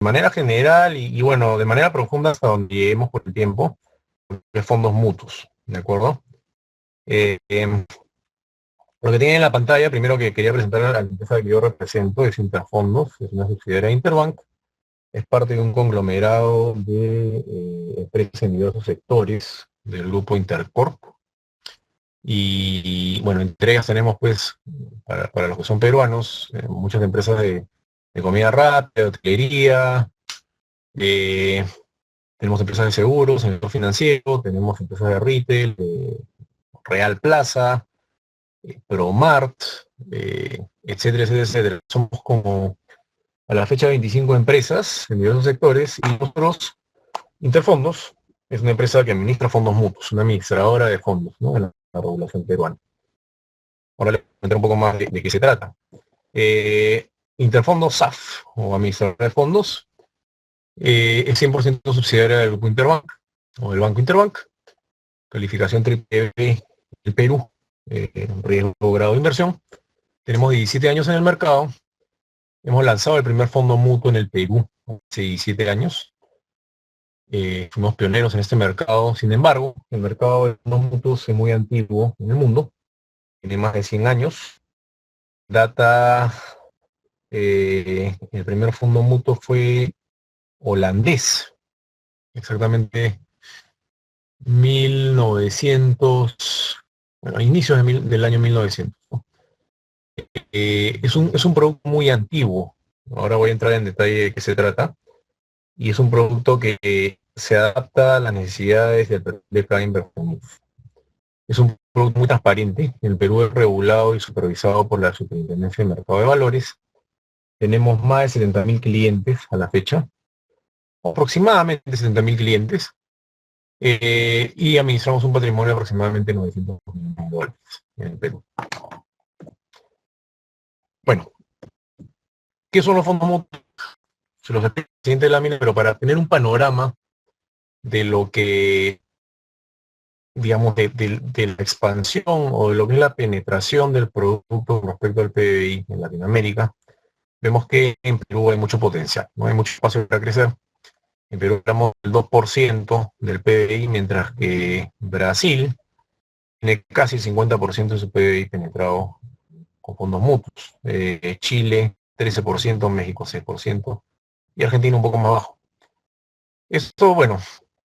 manera general y bueno, de manera profunda hasta donde lleguemos por el tiempo, de fondos mutuos, ¿de acuerdo? Eh, em, lo que tiene en la pantalla, primero que quería presentar a la empresa que yo represento, es Interfondos, es una subsidiaria de Interbank, es parte de un conglomerado de empresas en diversos sectores del grupo Intercorp. Y bueno, entre ellas tenemos pues, para los que son peruanos, muchas empresas de comida rápida, de hotelería, eh, tenemos empresas de seguros, en el sector financiero, tenemos empresas de retail, Real Plaza, Promart, etcétera, etcétera, etcétera. Somos como a la fecha 25 empresas en diversos sectores y nosotros, Interfondos, es una empresa que administra fondos mutuos, una administradora de fondos, ¿no? En la regulación peruana. Ahora les comentaré un poco más de qué se trata. Eh, Interfondos SAF, o administradora de fondos, es 100% subsidiaria del Grupo Interbank, o del Banco Interbank, calificación triple B del Perú, riesgo grado de inversión. Tenemos 17 años en el mercado, hemos lanzado el primer fondo mutuo en el Perú hace 17 años. Fuimos pioneros en este mercado, sin embargo, el mercado de fondos mutuos es muy antiguo en el mundo, tiene más de 100 años. Data, el primer fondo mutuo fue holandés, exactamente 1900, bueno, a inicios del año 1900, ¿no? Es un producto muy antiguo, ahora voy a entrar en detalle de qué se trata, y es un producto que se adapta a las necesidades del perfil de cada inversionista. Es un producto muy transparente, el Perú es regulado y supervisado por la Superintendencia de Mercado de Valores, tenemos más de 70.000 clientes a la fecha, aproximadamente 70.000 clientes, y administramos un patrimonio de aproximadamente 900 millones de dólares en el Perú. Bueno, ¿qué son los fondos mutuos? Se los explico en la siguiente lámina, pero para tener un panorama de lo que, digamos, de la expansión o de lo que es la penetración del producto con respecto al PBI en Latinoamérica, vemos que en Perú hay mucho potencial, no hay mucho espacio para crecer. En Perú estamos el 2% del PBI, mientras que Brasil tiene casi el 50% de su PBI penetrado con fondos mutuos. Chile 13%, México 6% y Argentina un poco más bajo. Esto, bueno,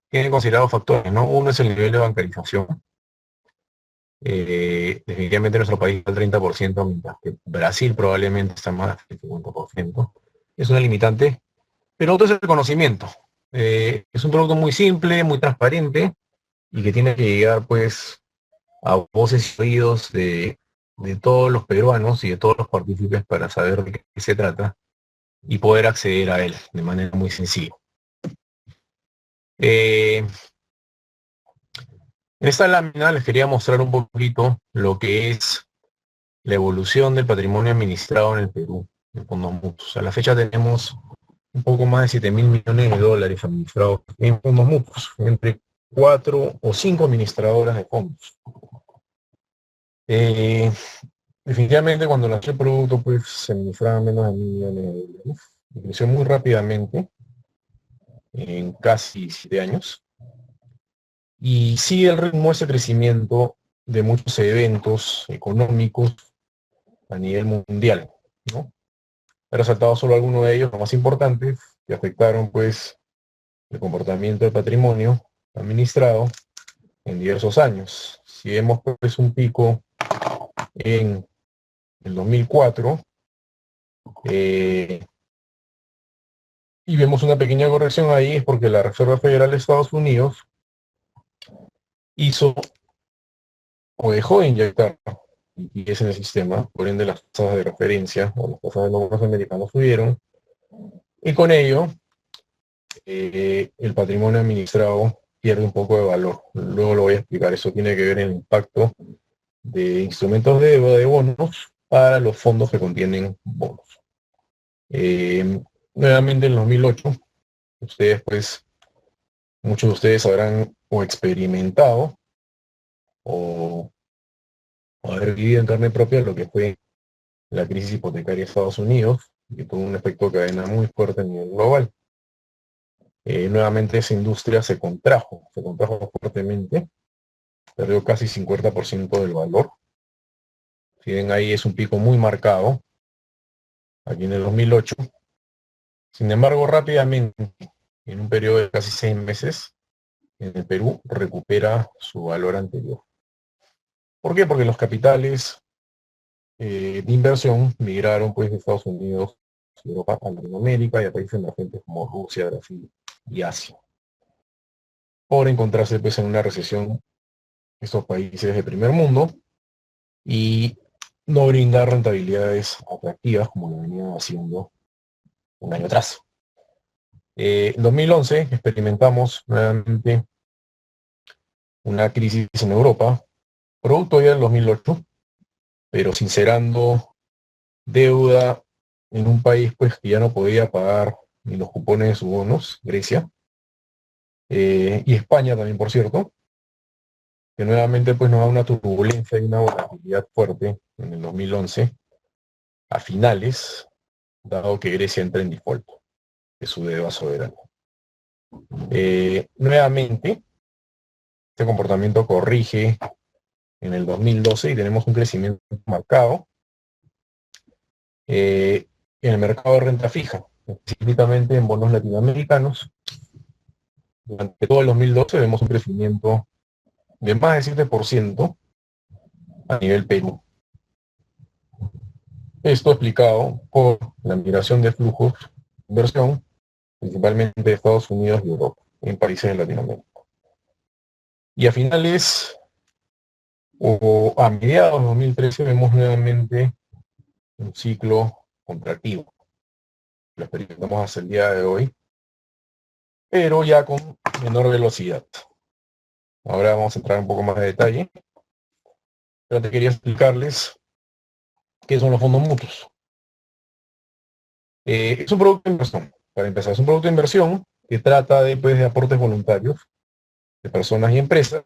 tiene considerados factores, ¿no? Uno es el nivel de bancarización. Definitivamente nuestro país está al 30%, mientras que Brasil probablemente está más del 50%. Es una limitante, pero otro es el conocimiento. Es un producto muy simple, muy transparente y que tiene que llegar pues a voces y oídos de todos los peruanos y de todos los partícipes para saber de qué se trata y poder acceder a él de manera muy sencilla. En esta lámina les quería mostrar un poquito lo que es la evolución del patrimonio administrado en el Perú, en fondos mutuos. A la fecha tenemos un poco más de 7.000 millones de dólares administrados en fondos mutuos, entre 4 o 5 administradoras de fondos. Definitivamente cuando lanzó el producto pues se administraba menos de 1.000 millones de dólares. Y creció muy rápidamente, en casi 7 años. Y sigue el ritmo de ese crecimiento de muchos eventos económicos a nivel mundial, ¿no? He resaltado solo algunos de ellos, los más importantes, que afectaron pues el comportamiento del patrimonio administrado en diversos años. Si vemos pues un pico en el 2004, y vemos una pequeña corrección ahí, es porque la Reserva Federal de Estados Unidos hizo o dejó de inyectar liquidez en el sistema, por ende las tasas de referencia o las tasas de los bonos americanos subieron, y con ello el patrimonio administrado pierde un poco de valor. Luego lo voy a explicar. Eso tiene que ver en el impacto de instrumentos de deuda de bonos para los fondos que contienen bonos. Nuevamente en 2008, ustedes pues, muchos de ustedes habrán o experimentado o haber vivido en carne propia lo que fue la crisis hipotecaria de Estados Unidos, que tuvo un efecto de cadena muy fuerte a nivel global. nuevamente esa industria se contrajo fuertemente, perdió casi 50% del valor. Si ven ahí es un pico muy marcado, aquí en el 2008. Sin embargo, rápidamente, en un periodo de casi 6 meses, en el Perú recupera su valor anterior. ¿Por qué? Porque los capitales de inversión migraron pues de Estados Unidos, Europa a Latinoamérica y a países emergentes como Rusia, Brasil y Asia. Por encontrarse pues en una recesión estos países de primer mundo y no brindar rentabilidades atractivas como lo venían haciendo un año atrás. En 2011 experimentamos nuevamente una crisis en Europa, producto ya del 2008, pero sincerando deuda en un país pues que ya no podía pagar ni los cupones de sus bonos, Grecia, y España también, por cierto, que nuevamente pues nos da una turbulencia y una volatilidad fuerte en el 2011, a finales, dado que Grecia entra en default de su deuda soberana. Nuevamente, este comportamiento corrige en el 2012 y tenemos un crecimiento marcado en el mercado de renta fija, específicamente en bonos latinoamericanos. Durante todo el 2012 vemos un crecimiento de más de 7% a nivel Perú. Esto explicado por la migración de flujos de inversión, principalmente de Estados Unidos y Europa, en países de Latinoamérica. Y a finales o a mediados de 2013 vemos nuevamente un ciclo contractivo. Lo experimentamos hasta el día de hoy, pero ya con menor velocidad. Ahora vamos a entrar un poco más de detalle, pero te quería explicarles qué son los fondos mutuos. Es un producto de inversión. Para empezar, es un producto de inversión que trata de aportes voluntarios de personas y empresas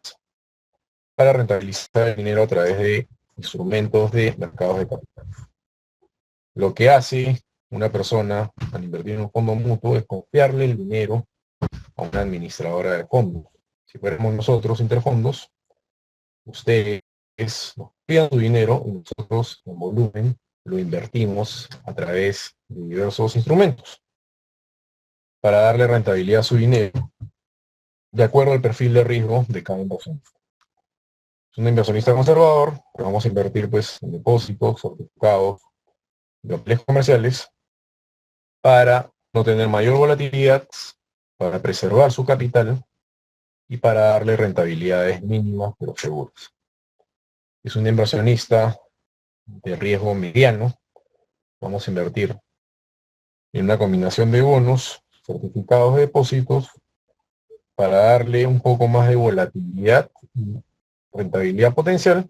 para rentabilizar el dinero a través de instrumentos de mercados de capital. Lo que hace una persona al invertir en un fondo mutuo es confiarle el dinero a una administradora de fondos. Si fuéramos nosotros Interfondos, ustedes nos piden su dinero y nosotros en volumen lo invertimos a través de diversos instrumentos para darle rentabilidad a su dinero de acuerdo al perfil de riesgo de cada inversión. Es un inversionista conservador, pero vamos a invertir pues en depósitos, certificados, de papeles comerciales para no tener mayor volatilidad, para preservar su capital y para darle rentabilidades mínimas pero seguras. Es un inversionista de riesgo mediano. Vamos a invertir en una combinación de bonos, certificados de depósitos, para darle un poco más de volatilidad y rentabilidad potencial,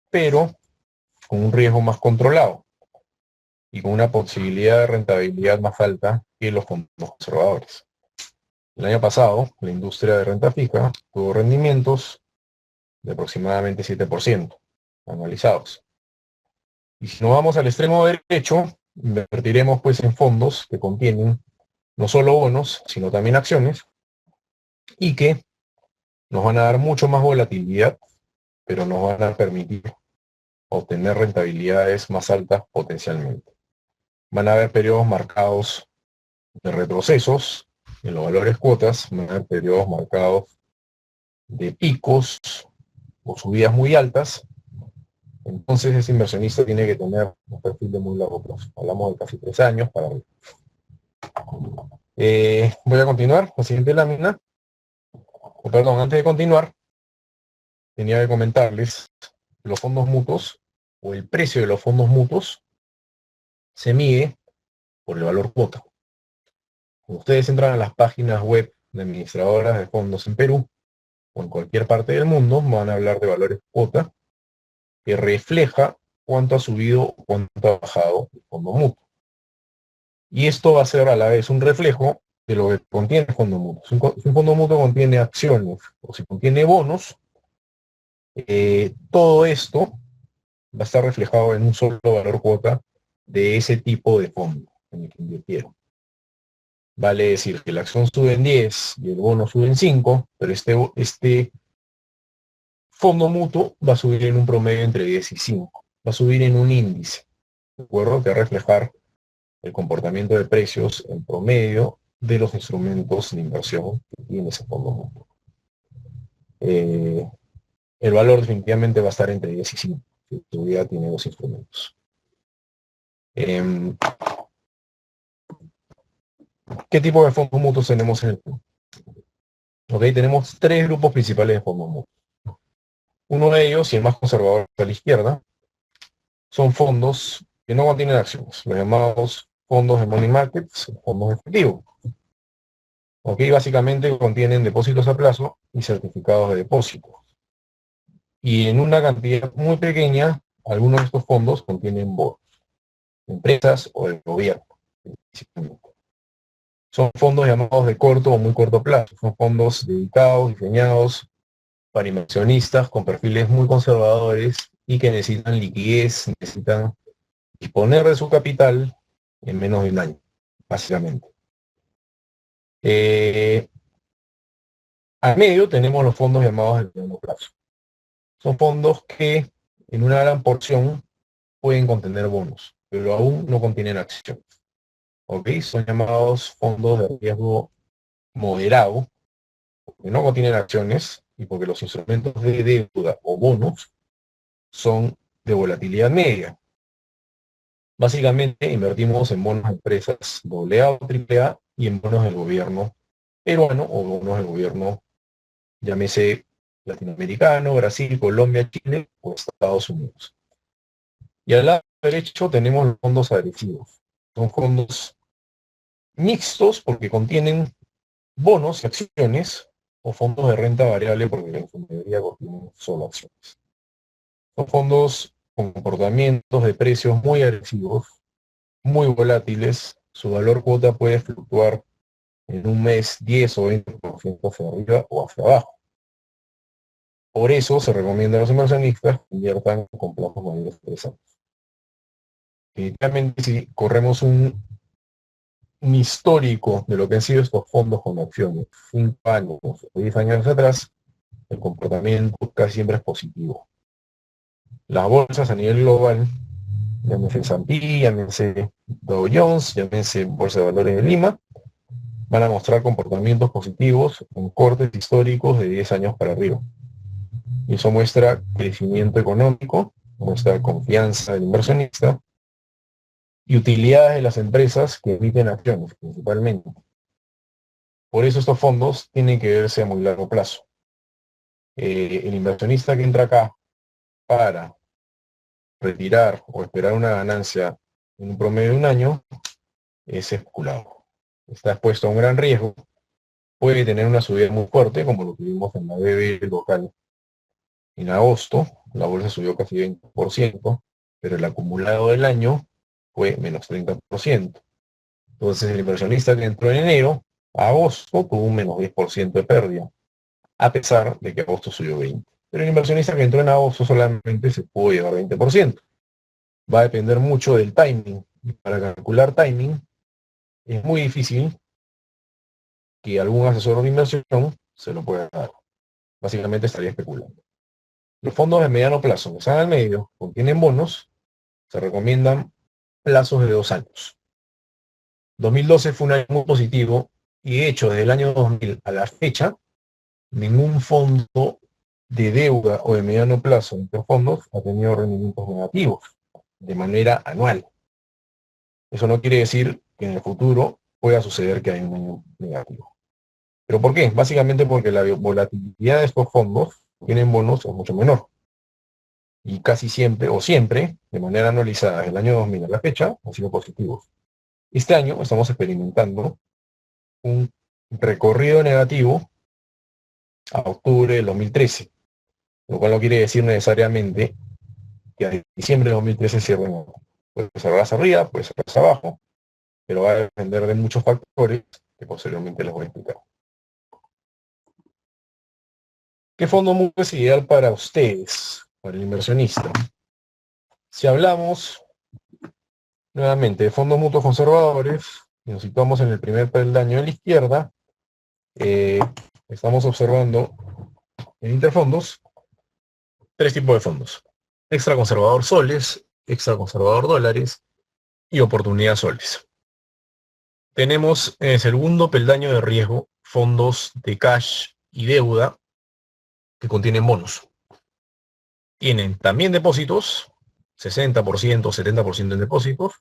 pero con un riesgo más controlado y con una posibilidad de rentabilidad más alta que los fondos conservadores. El año pasado, la industria de renta fija tuvo rendimientos de aproximadamente 7% anualizados. Y si nos vamos al extremo derecho, invertiremos pues en fondos que contienen no solo bonos, sino también acciones, y que nos van a dar mucho más volatilidad, pero nos van a permitir obtener rentabilidades más altas potencialmente. Van a haber periodos marcados de retrocesos en los valores cuotas, van a haber periodos marcados de picos o subidas muy altas. Entonces ese inversionista tiene que tener un perfil de muy largo plazo. Hablamos de casi 3 años para ver. Voy a continuar, la siguiente lámina. Perdón, antes de continuar, tenía que comentarles que los fondos mutuos o el precio de los fondos mutuos se mide por el valor cuota. Cuando ustedes entran a las páginas web de administradoras de fondos en Perú o en cualquier parte del mundo, van a hablar de valores cuota que refleja cuánto ha subido o cuánto ha bajado el fondo mutuo. Y esto va a ser a la vez un reflejo de lo que contiene el fondo mutuo. Si un fondo mutuo contiene acciones o si contiene bonos, todo esto va a estar reflejado en un solo valor cuota de ese tipo de fondo en el que invirtieron. Vale decir que la acción sube en 10 y el bono sube en 5, pero este fondo mutuo va a subir en un promedio entre 10 y 5. Va a subir en un índice, ¿de acuerdo? Que va a reflejar el comportamiento de precios en promedio de los instrumentos de inversión que tiene ese fondo mutuo. El valor definitivamente va a estar entre 10 y 5, si tu vida tiene dos instrumentos. ¿Qué tipo de fondos mutuos tenemos en el mundo? Ok, tenemos tres grupos principales de fondos mutuos. Uno de ellos, y el más conservador a la izquierda, son fondos que no contienen acciones, los llamados fondos de money markets, fondos de efectivo. Ok, básicamente contienen depósitos a plazo y certificados de depósito. Y en una cantidad muy pequeña, algunos de estos fondos contienen bonos de empresas o del gobierno. Son fondos llamados de corto o muy corto plazo. Son fondos dedicados, diseñados para inversionistas con perfiles muy conservadores y que necesitan liquidez, necesitan disponer de su capital en menos de un año, básicamente. Al medio tenemos los fondos llamados de mediano plazo. Son fondos que en una gran porción pueden contener bonos, pero aún no contienen acciones. ¿Ok? Son llamados fondos de riesgo moderado, porque no contienen acciones y porque los instrumentos de deuda o bonos son de volatilidad media. Básicamente invertimos en bonos de empresas AA o AAA y en bonos del gobierno peruano o bonos del gobierno, llámese latinoamericano, Brasil, Colombia, Chile o Estados Unidos. Y al lado derecho tenemos los fondos agresivos. Son fondos mixtos porque contienen bonos y acciones o fondos de renta variable porque en su mayoría contienen solo acciones. Son fondos con comportamientos de precios muy agresivos, muy volátiles. Su valor cuota puede fluctuar en un mes 10 o 20% hacia arriba o hacia abajo. Por eso se recomienda a los inversionistas que inviertan con plazos mayores de 3 años. Definitivamente, si corremos un histórico de lo que han sido estos fondos con acciones, 5 años o 10 años atrás, el comportamiento casi siempre es positivo. Las bolsas a nivel global, llámese S&P, llámese Dow Jones, llámese Bolsa de Valores de Lima, van a mostrar comportamientos positivos con cortes históricos de 10 años para arriba. Y eso muestra crecimiento económico, muestra confianza del inversionista y utilidades de las empresas que emiten acciones principalmente. Por eso estos fondos tienen que verse a muy largo plazo. El inversionista que entra acá para retirar o esperar una ganancia en un promedio de un año es especulado. Está expuesto a un gran riesgo. Puede tener una subida muy fuerte, como lo que vimos en la BB local en agosto. La bolsa subió casi 20%, pero el acumulado del año fue menos 30%. Entonces el inversionista que entró en enero, a agosto, tuvo un menos 10% de pérdida, a pesar de que agosto subió 20%. Pero el inversionista que entró en agosto solamente se pudo llevar 20%. Va a depender mucho del timing. Y para calcular timing, es muy difícil que algún asesor de inversión se lo pueda dar. Básicamente estaría especulando. Los fondos de mediano plazo que están al medio, contienen bonos, se recomiendan plazos de 2 años. 2012 fue un año muy positivo y de hecho desde el año 2000 a la fecha, ningún fondo de deuda o de mediano plazo de estos fondos ha tenido rendimientos negativos de manera anual. Eso no quiere decir que en el futuro pueda suceder que haya un año negativo. ¿Pero por qué? Básicamente porque la volatilidad de estos fondos tienen bonos es mucho menor. Y casi siempre, o siempre, de manera anualizada desde el año 2000 a la fecha, han sido positivos. Este año estamos experimentando un recorrido negativo a octubre del 2013, lo cual no quiere decir necesariamente que a diciembre del 2013 cierre negativo. Puede cerrar hacia arriba, puede cerrar hacia abajo, pero va a depender de muchos factores que posteriormente les voy a explicar. ¿Qué fondo mutuo es ideal para ustedes, para el inversionista? Si hablamos nuevamente de fondos mutuos conservadores, Si nos situamos en el primer peldaño a la izquierda, estamos observando en Interfondos 3 tipos de fondos. Extra conservador soles, extra conservador dólares y oportunidad soles. Tenemos en el segundo peldaño de riesgo fondos de cash y deuda que contienen bonos. Tienen también depósitos, 60%, 70% en depósitos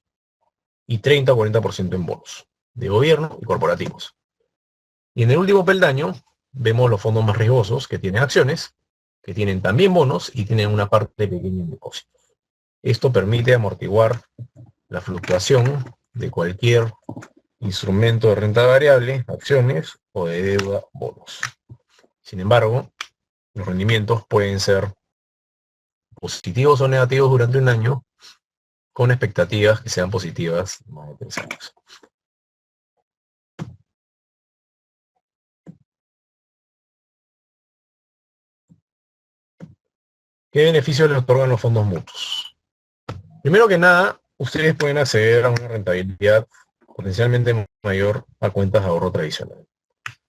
y 30-40% en bonos de gobierno y corporativos. Y en el último peldaño vemos los fondos más riesgosos que tienen acciones, que tienen también bonos y tienen una parte pequeña en depósitos. Esto permite amortiguar la fluctuación de cualquier instrumento de renta variable, acciones o de deuda, bonos. Sin embargo, los rendimientos pueden ser positivos o negativos durante un año, con expectativas que sean positivas más de 3 años. ¿Qué beneficios les otorgan los fondos mutuos? Primero que nada, ustedes pueden acceder a una rentabilidad potencialmente mayor a cuentas de ahorro tradicional.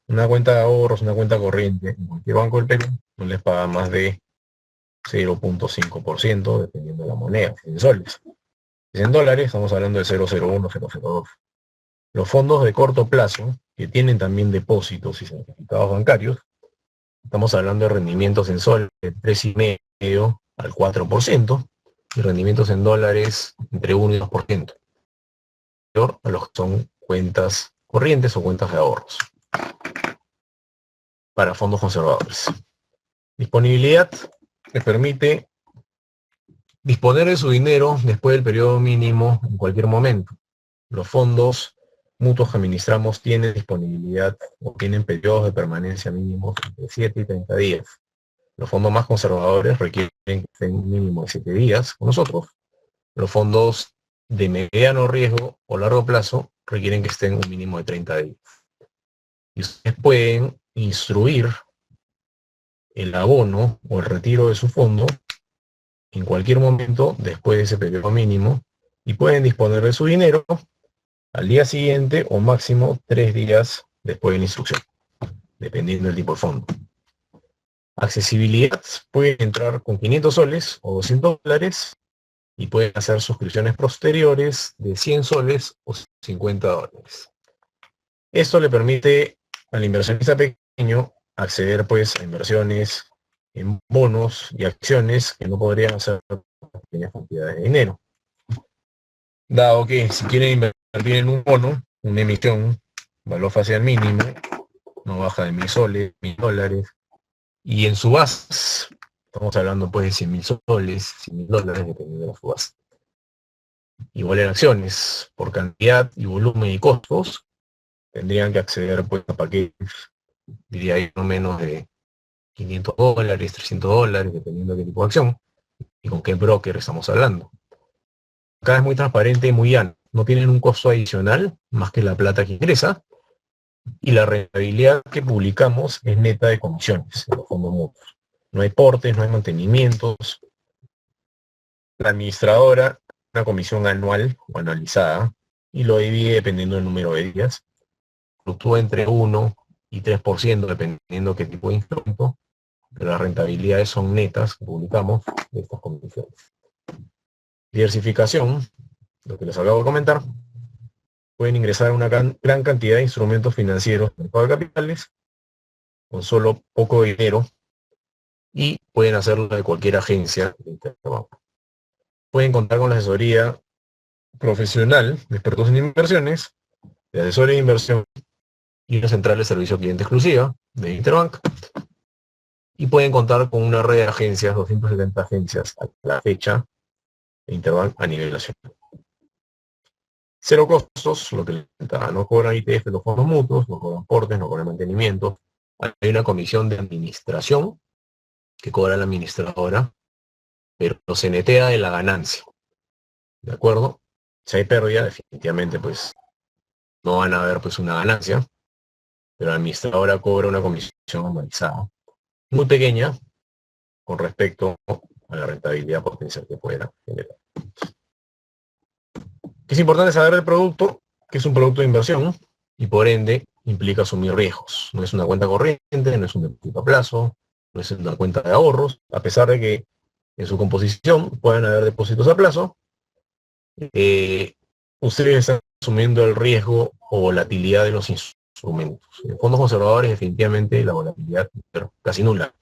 Una cuenta de ahorros, una cuenta corriente, en cualquier banco del Perú, no les paga más de 0.5%, dependiendo de la moneda, si en soles. Si en dólares, estamos hablando de 0.01, 0.02. Los fondos de corto plazo, que tienen también depósitos y certificados bancarios, estamos hablando de rendimientos en soles de 3,5 al 4%, y rendimientos en dólares entre 1 y 2%, peor a los que son cuentas corrientes o cuentas de ahorros para fondos conservadores. Disponibilidad les permite disponer de su dinero después del periodo mínimo en cualquier momento. Los fondos mutuos que administramos tienen disponibilidad o tienen periodos de permanencia mínimos de 7 y 30 días. Los fondos más conservadores requieren que estén un mínimo de 7 días con nosotros. Los fondos de mediano riesgo o largo plazo requieren que estén un mínimo de 30 días. Y ustedes pueden instruir el abono o el retiro de su fondo en cualquier momento después de ese periodo mínimo y pueden disponer de su dinero al día siguiente o máximo 3 días después de la instrucción, dependiendo del tipo de fondo. Accesibilidad, pueden entrar con 500 soles o 200 dólares y pueden hacer suscripciones posteriores de 100 soles o 50 dólares. Esto le permite al inversionista pequeño acceder pues a inversiones en bonos y acciones que no podrían hacer pequeñas cantidades de dinero. Dado que si quieren invertir en un bono, una emisión, valor facial mínimo, no baja de 1.000 soles, 1.000 dólares, y en subastas, estamos hablando pues de 100.000 soles, 100.000 dólares, dependiendo de la subasta. Igual en acciones, por cantidad y volumen y costos, tendrían que acceder pues a paquetes, diría yo, no menos de 500 dólares, 300 dólares, dependiendo de qué tipo de acción y con qué broker estamos hablando. Acá es muy transparente y muy llano. No tienen un costo adicional más que la plata que ingresa, y la rentabilidad que publicamos es neta de comisiones en los fondos mutuos. No hay portes, no hay mantenimientos. La administradora, una comisión anual o anualizada, y lo divide dependiendo del número de días. Fluctúa entre 1 y 3%, dependiendo qué tipo de instrumento, pero las rentabilidades son netas que publicamos de estas comisiones. Diversificación, lo que les acabo de comentar. Pueden ingresar una gran cantidad de instrumentos financieros en el mercado de capitales con solo poco dinero y pueden hacerlo de cualquier agencia de interbanco. Pueden contar con la asesoría profesional de expertos en inversiones, de asesores de inversión y una central de servicio cliente exclusiva de Interbank. Y pueden contar con una red de agencias, 270 agencias a la fecha de Interbank a nivel nacional. Cero costos, lo que les comentaba, no cobran ITF los fondos mutuos, no cobran portes, no cobran mantenimiento. Hay una comisión de administración que cobra la administradora, pero se netea de la ganancia. ¿De acuerdo? Si hay pérdida, definitivamente pues no van a haber pues una ganancia, pero la administradora cobra una comisión anualizada, muy pequeña con respecto a la rentabilidad potencial que pueda generar. ¿Qué es importante saber del producto? que es un producto de inversión y por ende implica asumir riesgos. No es una cuenta corriente, no es un depósito a plazo, no es una cuenta de ahorros, a pesar de que en su composición pueden haber depósitos a plazo. Ustedes están asumiendo el riesgo o volatilidad de los instrumentos. En fondos conservadores definitivamente la volatilidad es casi nula.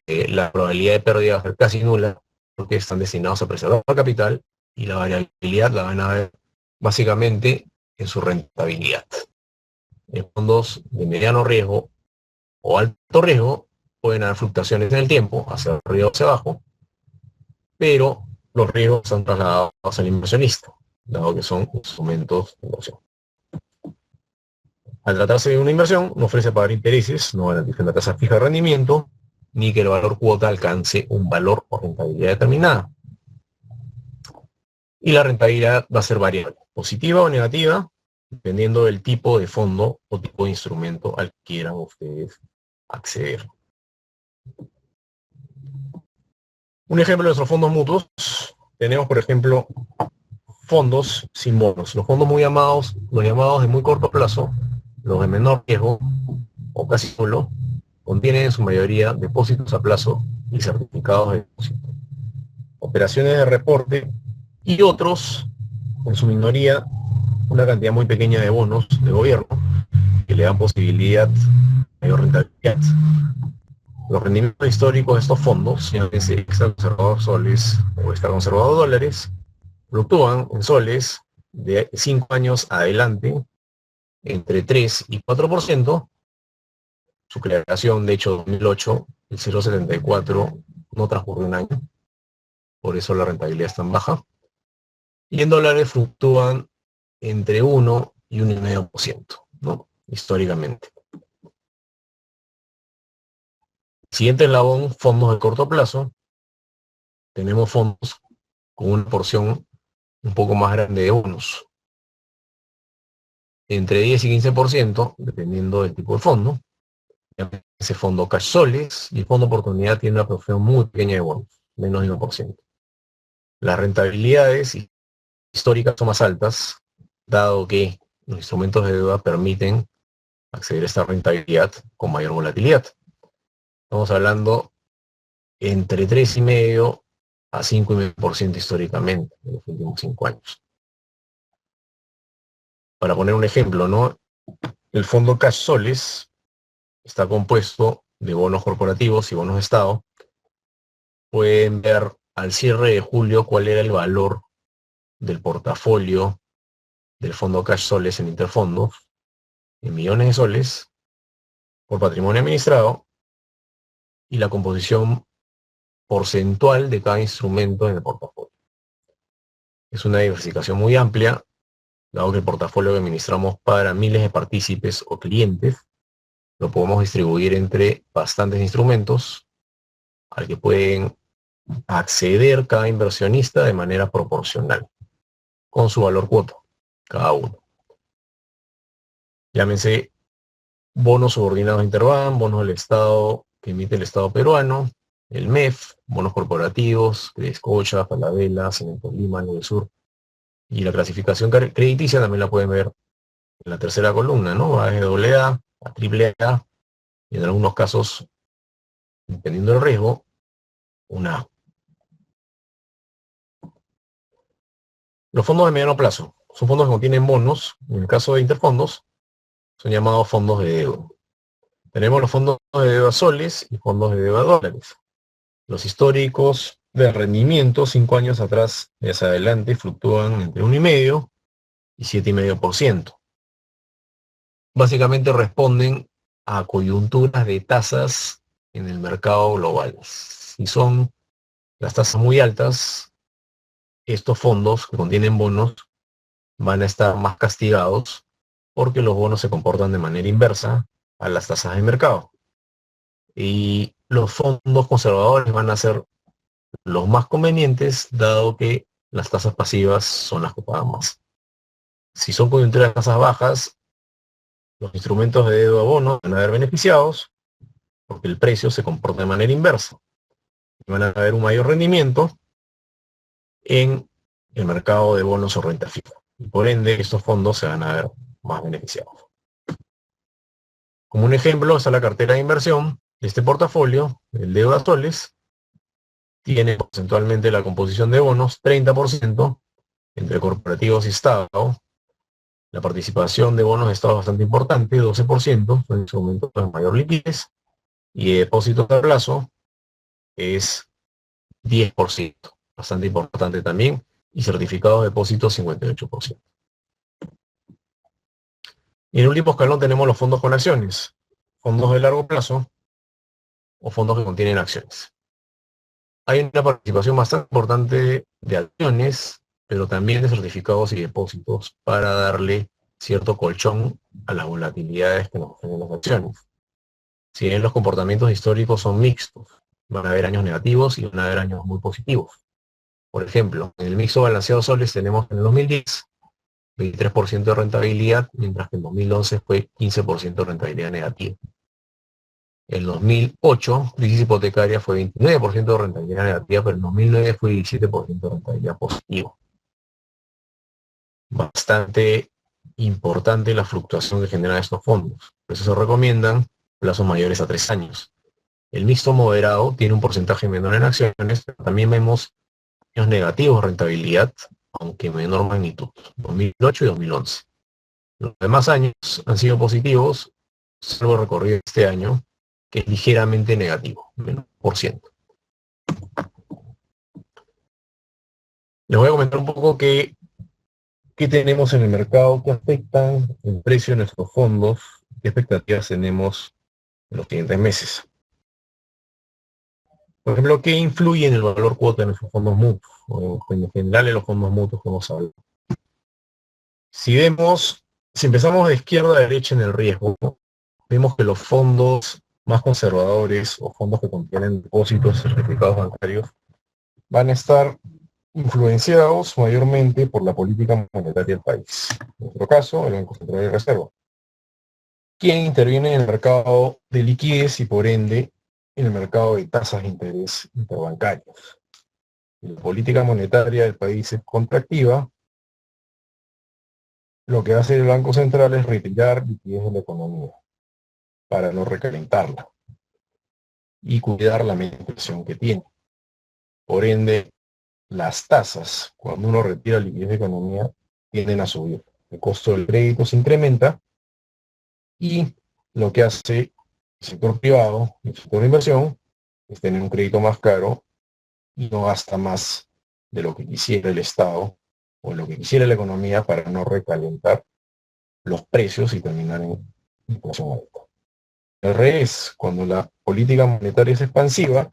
La probabilidad de pérdida va a ser casi nula porque están destinados a preservar capital y la variabilidad la van a ver básicamente en su rentabilidad. En fondos de mediano riesgo o alto riesgo pueden haber fluctuaciones en el tiempo, hacia arriba o hacia abajo, pero los riesgos están trasladados al inversionista, dado que son instrumentos de inversión. Al tratarse de una inversión, no ofrece pagar intereses, no garantiza una tasa fija de rendimiento, ni que el valor cuota alcance un valor o rentabilidad determinada. Y la rentabilidad va a ser variable, positiva o negativa, dependiendo del tipo de fondo o tipo de instrumento al que quieran ustedes acceder. Un ejemplo de nuestros fondos mutuos, tenemos por ejemplo fondos sin bonos. Los fondos muy llamados, los llamados de muy corto plazo, los de menor riesgo o casi nulo, contienen en su mayoría depósitos a plazo y certificados de depósito, operaciones de reporte y otros, en su minoría, una cantidad muy pequeña de bonos de gobierno que le dan posibilidad de mayor rentabilidad. Los rendimientos históricos de estos fondos, llámese extra conservador soles o extra conservador dólares, fluctúan en soles de 5 años adelante entre 3 y 4%. Su creación, de hecho, 2008, el 0,74 no transcurrió un año, por eso la rentabilidad es tan baja. Y en dólares fluctúan entre 1 y 1,5%, ¿no? Históricamente. Siguiente eslabón, fondos de corto plazo. Tenemos fondos con una porción un poco más grande de bonos. Entre 10 y 15%, dependiendo del tipo de fondo. Ese fondo cash soles y el fondo oportunidad tiene una porción muy pequeña de bonos, menos de 1%. Las rentabilidades históricas son más altas, dado que los instrumentos de deuda permiten acceder a esta rentabilidad con mayor volatilidad. Estamos hablando entre 3,5 a 5,5% históricamente en los últimos 5 años. Para poner un ejemplo, ¿no? El fondo cash soles está compuesto de bonos corporativos y bonos de Estado. Pueden ver al cierre de julio cuál era el valor del portafolio del fondo cash soles en Interfondos, en millones de soles, por patrimonio administrado, y la composición porcentual de cada instrumento en el portafolio. Es una diversificación muy amplia, dado que el portafolio que administramos para miles de partícipes o clientes, lo podemos distribuir entre bastantes instrumentos, al que pueden acceder cada inversionista de manera proporcional, con su valor cuota, cada uno. Llámense bonos subordinados a Interbank, bonos del Estado que emite el Estado peruano, el MEF, bonos corporativos, Scotia, Falabella, Cemento Lima, del Sur. Y la clasificación crediticia también la pueden ver en la tercera columna, ¿no? Va de AA a AAA, y en algunos casos, dependiendo del riesgo, una A. Los fondos de mediano plazo son fondos que contienen bonos. En el caso de Interfondos, son llamados fondos de deuda. Tenemos los fondos de deuda soles y fondos de deuda dólares. Los históricos de rendimiento, 5 años atrás y hacia adelante, fluctúan entre 1,5% y 7,5%. Básicamente responden a coyunturas de tasas en el mercado global. Si son las tasas muy altas, estos fondos que contienen bonos van a estar más castigados porque los bonos se comportan de manera inversa a las tasas de mercado. Y los fondos conservadores van a ser los más convenientes, dado que las tasas pasivas son las que pagan más. Si son coyunturas de tasas bajas, los instrumentos de deuda bono van a ver beneficiados porque el precio se comporta de manera inversa. Van a haber un mayor rendimiento en el mercado de bonos o renta fija. y por ende estos fondos se van a ver más beneficiados. Como un ejemplo está la cartera de inversión. Este portafolio, el de Soles, tiene porcentualmente la composición de bonos 30% entre corporativos y Estado. La participación de bonos de Estado es bastante importante, 12%, son instrumentos de mayor liquidez, y depósitos a plazo es 10%, bastante importante también, y certificados de depósito 58%. Y en el último escalón tenemos los fondos con acciones, fondos de largo plazo o fondos que contienen acciones. Hay una participación bastante importante de acciones, pero también de certificados y depósitos para darle cierto colchón a las volatilidades que nos ofrecen las acciones. Si bien los comportamientos históricos son mixtos, van a haber años negativos y van a haber años muy positivos. Por ejemplo, en el mixto balanceado soles tenemos en el 2010 23% de rentabilidad, mientras que en 2011 fue 15% de rentabilidad negativa. En 2008, crisis hipotecaria, fue 29% de rentabilidad negativa, pero en 2009 fue 17% de rentabilidad positiva. Bastante importante la fluctuación que generan estos fondos. Por eso se recomiendan plazos mayores a 3 años. El mixto moderado tiene un porcentaje menor en acciones, pero también vemos años negativos de rentabilidad, aunque en menor magnitud, 2008 y 2011. Los demás años han sido positivos, salvo recorrido este año, que es ligeramente negativo, menos por ciento. Les voy a comentar un poco qué tenemos en el mercado, qué afectan el precio de nuestros fondos, qué expectativas tenemos en los siguientes meses. Por ejemplo, ¿qué influye en el valor cuota de nuestros fondos mutuos? O en general en los fondos mutuos que hemos hablado. Si empezamos de izquierda a derecha en el riesgo, vemos que los fondos más conservadores o fondos que contienen depósitos certificados bancarios van a estar influenciados mayormente por la política monetaria del país. En nuestro caso, el Banco Central de Reserva, quien interviene en el mercado de liquidez y por ende en el mercado de tasas de interés interbancarios. La política monetaria del país es contractiva. Lo que hace el Banco Central es retirar liquidez de la economía para no recalentarla y cuidar la inversión que tiene. Por ende, las tasas, cuando uno retira liquidez de economía, tienden a subir. El costo del crédito se incrementa y lo que hace el sector privado, el sector de inversión, es tener un crédito más caro y no gasta más de lo que quisiera el Estado o lo que quisiera la economía para no recalentar los precios y terminar en inflación alta. Al revés, cuando la política monetaria es expansiva,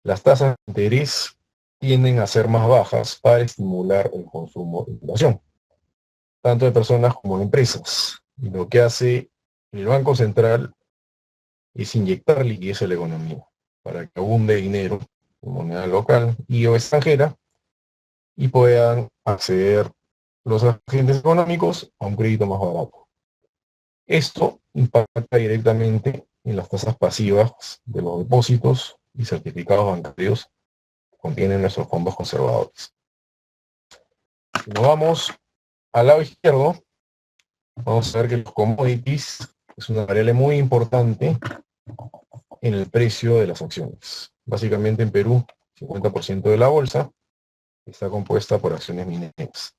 las tasas de interés tienden a ser más bajas para estimular el consumo de inflación, tanto de personas como de empresas. Y lo que hace el Banco Central es inyectar liquidez a la economía para que abunde dinero en moneda local y o extranjera y puedan acceder los agentes económicos a un crédito más barato. Esto impacta directamente en las tasas pasivas de los depósitos y certificados bancarios que contienen nuestros fondos conservadores. Si nos vamos al lado izquierdo, vamos a ver que los commodities es una variable muy importante en el precio de las acciones. Básicamente en Perú, 50% de la bolsa está compuesta por acciones mineras.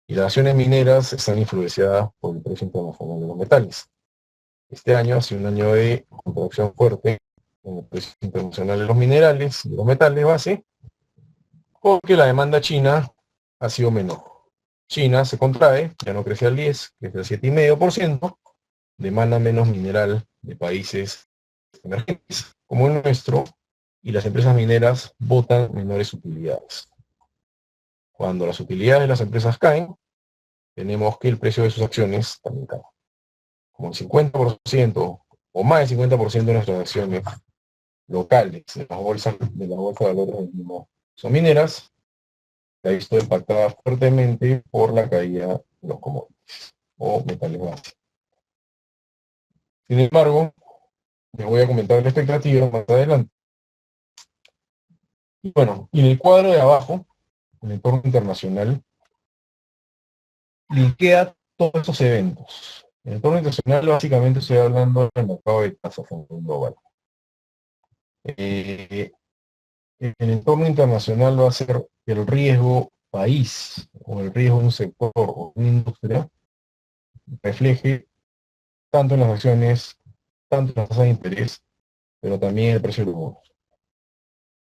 Y las acciones mineras están influenciadas por el precio internacional de los metales. Este año ha sido un año de contracción fuerte en el precio internacional de los minerales y de los metales base, porque la demanda china ha sido menor. China se contrae, ya no crece al 10, crece al 7,5%, demanda menos mineral de países emergentes como el nuestro, y las empresas mineras botan menores utilidades. Cuando las utilidades de las empresas caen, tenemos que el precio de sus acciones también cae. Como el 50% o más del 50% de nuestras acciones locales de la bolsa de valores del mundo son mineras, se ha visto impactada fuertemente por la caída de los commodities o metales base. Sin embargo, les voy a comentar la expectativa más adelante. Y bueno, y en el cuadro de abajo, en el entorno internacional, linkea todos estos eventos. En el entorno internacional básicamente estoy hablando del mercado de tasas a nivel global. En el entorno internacional va a ser el riesgo país o el riesgo de un sector o una industria refleje tanto en las acciones, tanto en las tasas de interés, pero también en el precio de los bonos.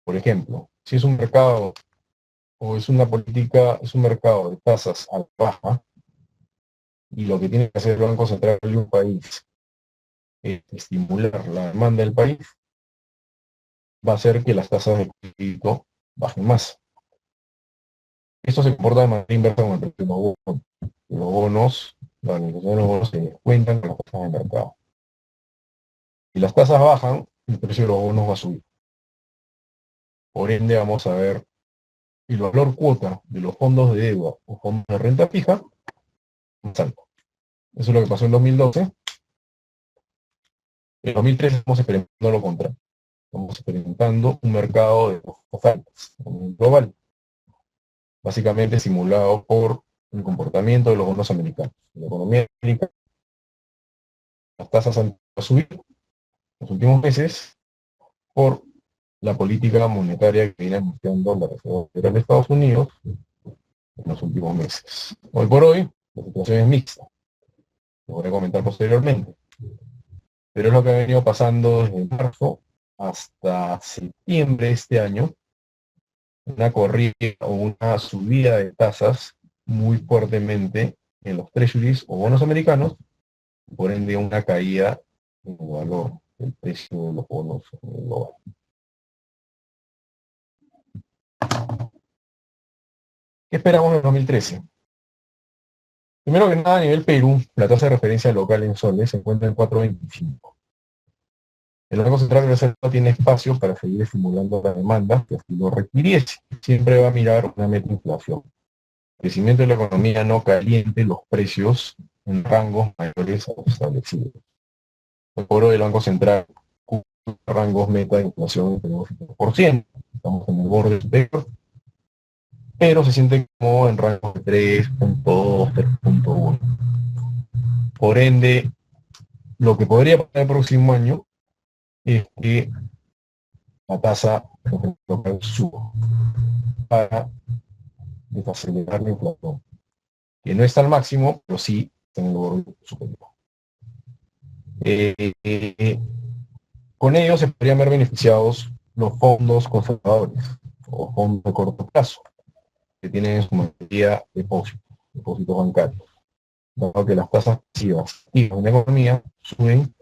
Por ejemplo, si es un mercado o es una política, es un mercado de tasas a la baja, y lo que tiene que hacer el Banco Central de un país es estimular la demanda del país, va a hacer que las tasas de crédito bajen más. Esto se comporta de manera inversa con el precio de los bonos. Los bonos, la administración de los bonos se descuentan con las tasas de mercado. Si las tasas bajan, el precio de los bonos va a subir. Por ende, vamos a ver el valor cuota de los fondos de deuda o fondos de renta fija más alto. Eso es lo que pasó en 2012. En 2013 estamos experimentando lo contrario. Estamos experimentando un mercado de ofertas a nivel global, básicamente simulado por el comportamiento de los bonos americanos. En la economía americana, las tasas han subido en los últimos meses por la política monetaria que viene anunciando la Reserva Federal de Estados Unidos en los últimos meses. Hoy por hoy, la situación es mixta. Lo voy a comentar posteriormente. Pero es lo que ha venido pasando desde marzo hasta septiembre de este año, una corrida o una subida de tasas muy fuertemente en los treasuries o bonos americanos, por ende una caída en el valor del precio de los bonos global. ¿Qué esperamos en 2013? Primero que nada, a nivel Perú, la tasa de referencia local en soles se encuentra en 4.25. El Banco Central de Reserva tiene espacio para seguir estimulando la demanda que así lo requiriese. Siempre va a mirar una meta inflación. El crecimiento de la economía no caliente los precios en rangos mayores a los establecidos. Por hoy el Banco Central cubre rangos meta de inflación entre 2 y 3%. Estamos en el borde superior, pero se siente como en rangos de 3.2, 3.1. Por ende, lo que podría pasar el próximo año es que la tasa local suba para desacelerar la inflación, que no está al máximo, pero sí está en el borde superior. Con ello se podrían ver beneficiados los fondos conservadores o fondos de corto plazo, que tienen en su mayoría depósitos bancarios, dado que las tasas pasivas y en la economía suben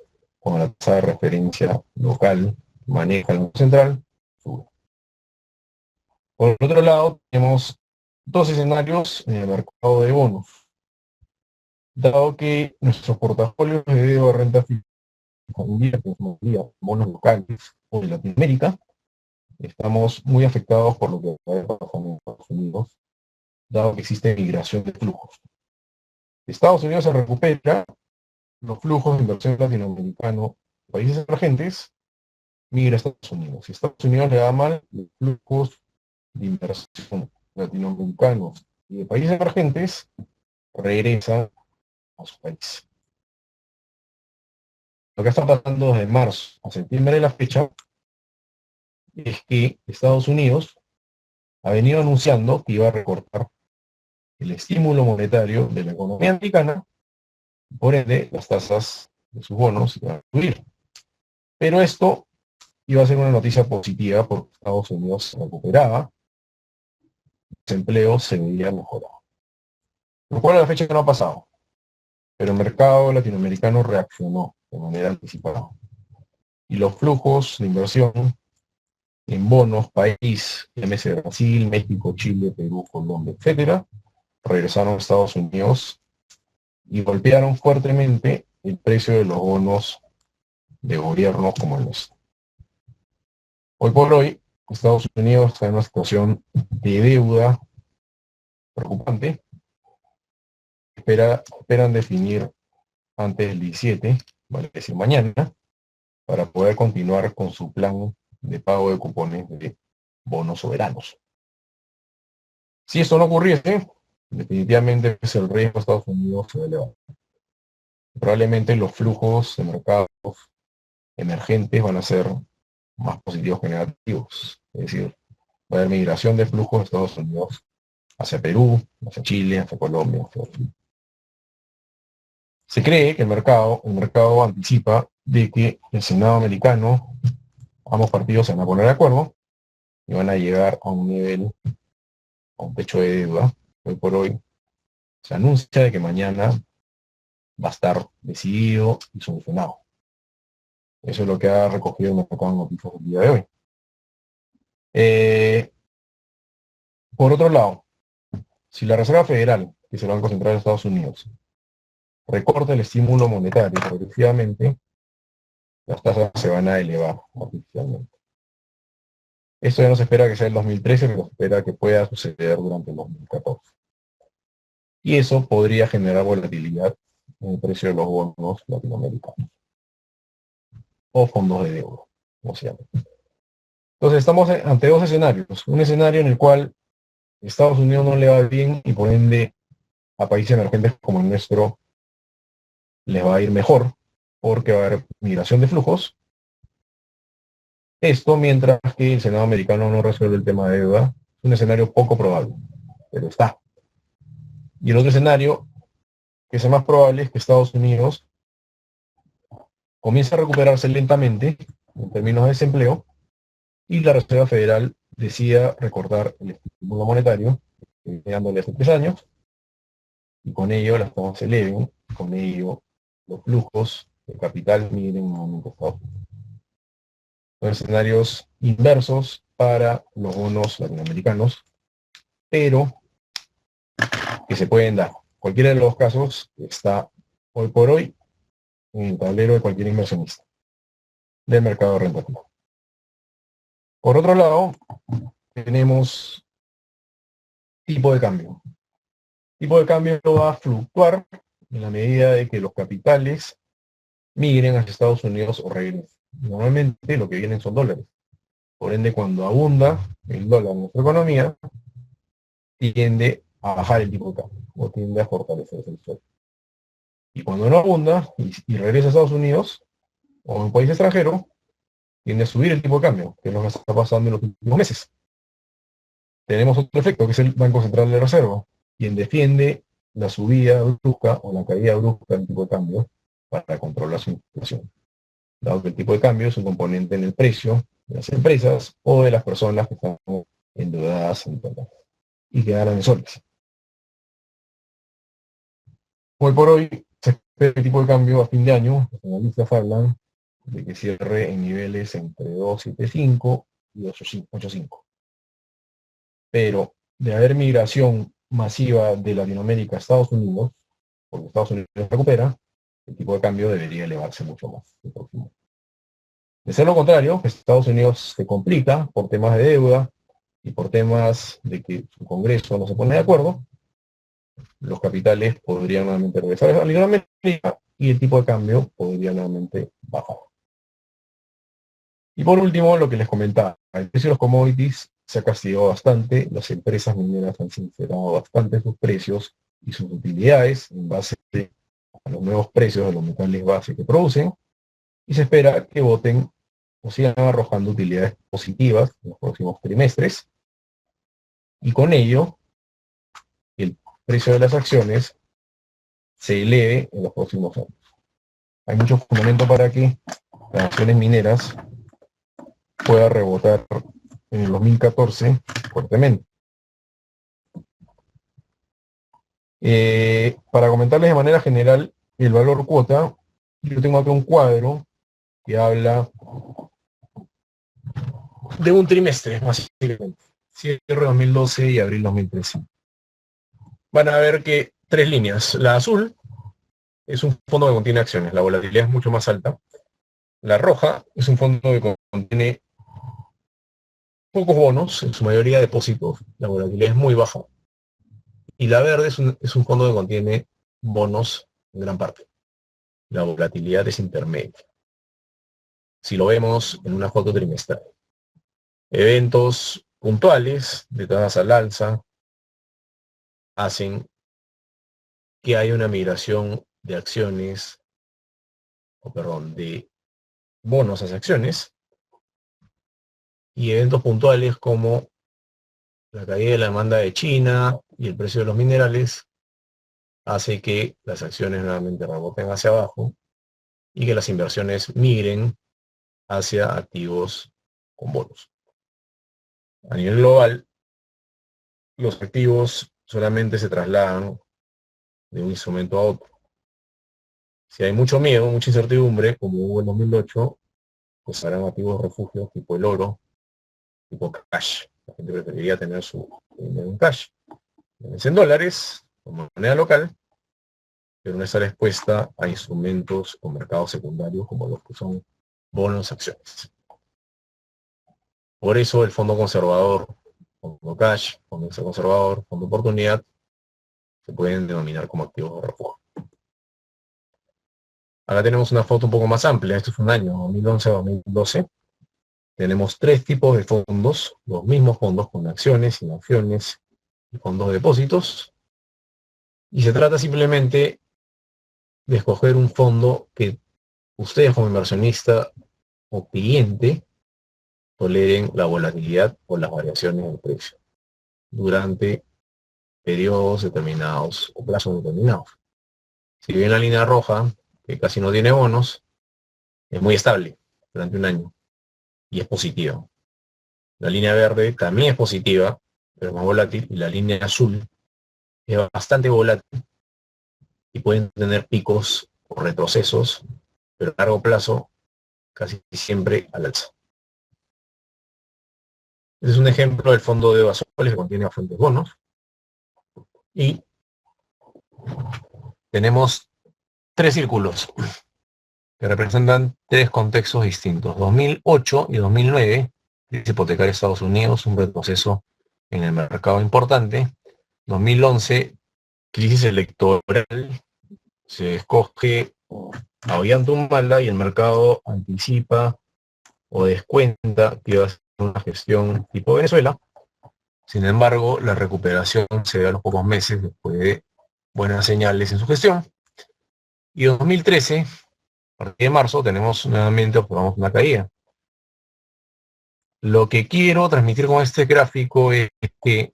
cuando la tasa de referencia local maneja el Banco Central, sube. Por el otro lado, tenemos dos escenarios en el mercado de bonos. Dado que nuestros portafolios de deuda de renta fija invierten bonos locales o de Latinoamérica, estamos muy afectados por lo que está pasando en Estados Unidos, dado que existe migración de flujos. Estados Unidos se recupera, los flujos de inversión latinoamericano, países emergentes, migra a Estados Unidos. Si Estados Unidos le da mal, los flujos de inversión latinoamericanos y de países emergentes regresan a su país. Lo que está pasando desde marzo a septiembre de la fecha es que Estados Unidos ha venido anunciando que iba a recortar el estímulo monetario de la economía americana, por ende las tasas de sus bonos iban a subir. Pero esto iba a ser una noticia positiva porque Estados Unidos se recuperaba, el desempleo se veía mejorado. Lo cual a la fecha no ha pasado, pero el mercado latinoamericano reaccionó de manera anticipada. Y los flujos de inversión en bonos, país, llámese Brasil, México, Chile, Perú, Colombia, etcétera, regresaron a Estados Unidos y golpearon fuertemente el precio de los bonos de gobierno como el nuestro. Hoy por hoy, Estados Unidos está en una situación de deuda preocupante. Esperan definir antes del 17, vale decir mañana, para poder continuar con su plan de pago de cupones de bonos soberanos. Si esto no ocurriese, definitivamente pues, el riesgo de Estados Unidos se va a elevar. Probablemente los flujos de mercados emergentes van a ser más positivos que negativos. Es decir, va a haber migración de flujos de Estados Unidos hacia Perú, hacia Chile, hacia Colombia, hacia Chile. Se cree que el mercado anticipa de que el Senado americano, ambos partidos se van a poner de acuerdo y van a llegar a un nivel, a un techo de deuda. Hoy por hoy se anuncia de que mañana va a estar decidido y solucionado. Eso es lo que ha recogido el mercado de noticias el día de hoy. Por otro lado, si la Reserva Federal, que es el Banco Central de Estados Unidos, recorta el estímulo monetario progresivamente, las tasas se van a elevar artificialmente. Esto ya no se espera que sea el 2013, pero se espera que pueda suceder durante el 2014. Y eso podría generar volatilidad en el precio de los bonos latinoamericanos o fondos de deuda, como se llama. Entonces estamos ante dos escenarios. Un escenario en el cual Estados Unidos no le va bien y por ende a países emergentes como el nuestro les va a ir mejor porque va a haber migración de flujos. Esto mientras que el Senado americano no resuelve el tema de deuda. Es un escenario poco probable, pero está. Y el otro escenario, que es el más probable, es que Estados Unidos comience a recuperarse lentamente en términos de desempleo y la Reserva Federal decida recortar el estímulo monetario, dándole hace 3 años, y con ello las tasas se eleven, con ello los flujos de capital migren nuevamente a Estados Unidos. Son escenarios inversos para los bonos latinoamericanos, pero que se pueden dar. Cualquiera de los casos está hoy por hoy en el tablero de cualquier inversionista del mercado rentativo. Por otro lado, tenemos tipo de cambio. Tipo de cambio va a fluctuar en la medida de que los capitales migren hacia Estados Unidos o regresen. Normalmente lo que vienen son dólares. Por ende, cuando abunda el dólar en nuestra economía, tiende a bajar el tipo de cambio o tiende a fortalecerse el sol. Y cuando no abunda y regresa a Estados Unidos o a un país extranjero, tiende a subir el tipo de cambio, que es lo que está pasando en los últimos meses. Tenemos otro efecto, que es el Banco Central de Reserva, quien defiende la subida brusca o la caída brusca del tipo de cambio para controlar su inflación. Dado que el tipo de cambio es un componente en el precio de las empresas o de las personas que están endeudadas en dólares y que ganan en soles. Hoy por hoy se espera el tipo de cambio a fin de año. Los analistas hablan de que cierre en niveles entre 2.75 y 8.5. Pero de haber migración masiva de Latinoamérica a Estados Unidos, porque Estados Unidos recupera, el tipo de cambio debería elevarse mucho más el próximo. De ser lo contrario, que Estados Unidos se complica por temas de deuda y por temas de que su Congreso no se pone de acuerdo, los capitales podrían nuevamente regresar a Latinoamérica y el tipo de cambio podría nuevamente bajar. Y por último, lo que les comentaba, el precio de los commodities se ha castigado bastante, las empresas mineras han sincerado bastante sus precios y sus utilidades en base a los nuevos precios de los metales base que producen, y se espera que voten o sigan arrojando utilidades positivas en los próximos trimestres, y con ello el precio de las acciones se eleve en los próximos años. Hay mucho fundamento para que las acciones mineras puedan rebotar en el 2014 fuertemente. Para comentarles de manera general el valor cuota, yo tengo acá un cuadro que habla de un trimestre, básicamente, cierre 2012 y abril 2013. Van a ver que 3 líneas. La azul es un fondo que contiene acciones, la volatilidad es mucho más alta. La roja es un fondo que contiene pocos bonos, en su mayoría depósitos, la volatilidad es muy baja. Y la verde es un fondo que contiene bonos en gran parte. La volatilidad es intermedia. Si lo vemos en una foto trimestral. Eventos puntuales de tasas al alza, hacen que haya una migración de acciones, de bonos hacia acciones, y eventos puntuales como la caída de la demanda de China y el precio de los minerales hace que las acciones nuevamente reboten hacia abajo y que las inversiones migren hacia activos con bonos. A nivel global, los activos solamente se trasladan de un instrumento a otro. Si hay mucho miedo, mucha incertidumbre, como hubo en 2008, pues harán activos refugios tipo el oro, tipo cash. La gente preferiría tener su dinero en cash. En dólares, como moneda local, pero no estar expuesta a instrumentos o mercados secundarios como los que son bonos, acciones. Por eso el fondo conservador, fondo cash, fondo conservador, fondo oportunidad, se pueden denominar como activos de refugio. Acá tenemos una foto un poco más amplia. Esto es un año, 2011-2012. Tenemos tres tipos de fondos, los mismos fondos con acciones, sin acciones y fondos de depósitos. Y se trata simplemente de escoger un fondo que ustedes como inversionista o cliente toleren la volatilidad o las variaciones del precio durante periodos determinados o plazos determinados. Si bien la línea roja, que casi no tiene bonos, es muy estable durante un año y es positiva. La línea verde también es positiva, pero es más volátil, y la línea azul es bastante volátil y pueden tener picos o retrocesos, pero a largo plazo casi siempre al alza. Este es un ejemplo del fondo de Basoles que contiene bastantes bonos. Y tenemos tres círculos que representan tres contextos distintos. 2008 y 2009, crisis hipotecaria de Estados Unidos, un retroceso en el mercado importante. 2011, crisis electoral, se escoge a Ollanta y el mercado anticipa o descuenta que va a ser una gestión tipo Venezuela. Sin embargo, la recuperación se da a los pocos meses después de buenas señales en su gestión. Y 2013, a partir de marzo, tenemos nuevamente observamos una caída. Lo que quiero transmitir con este gráfico es que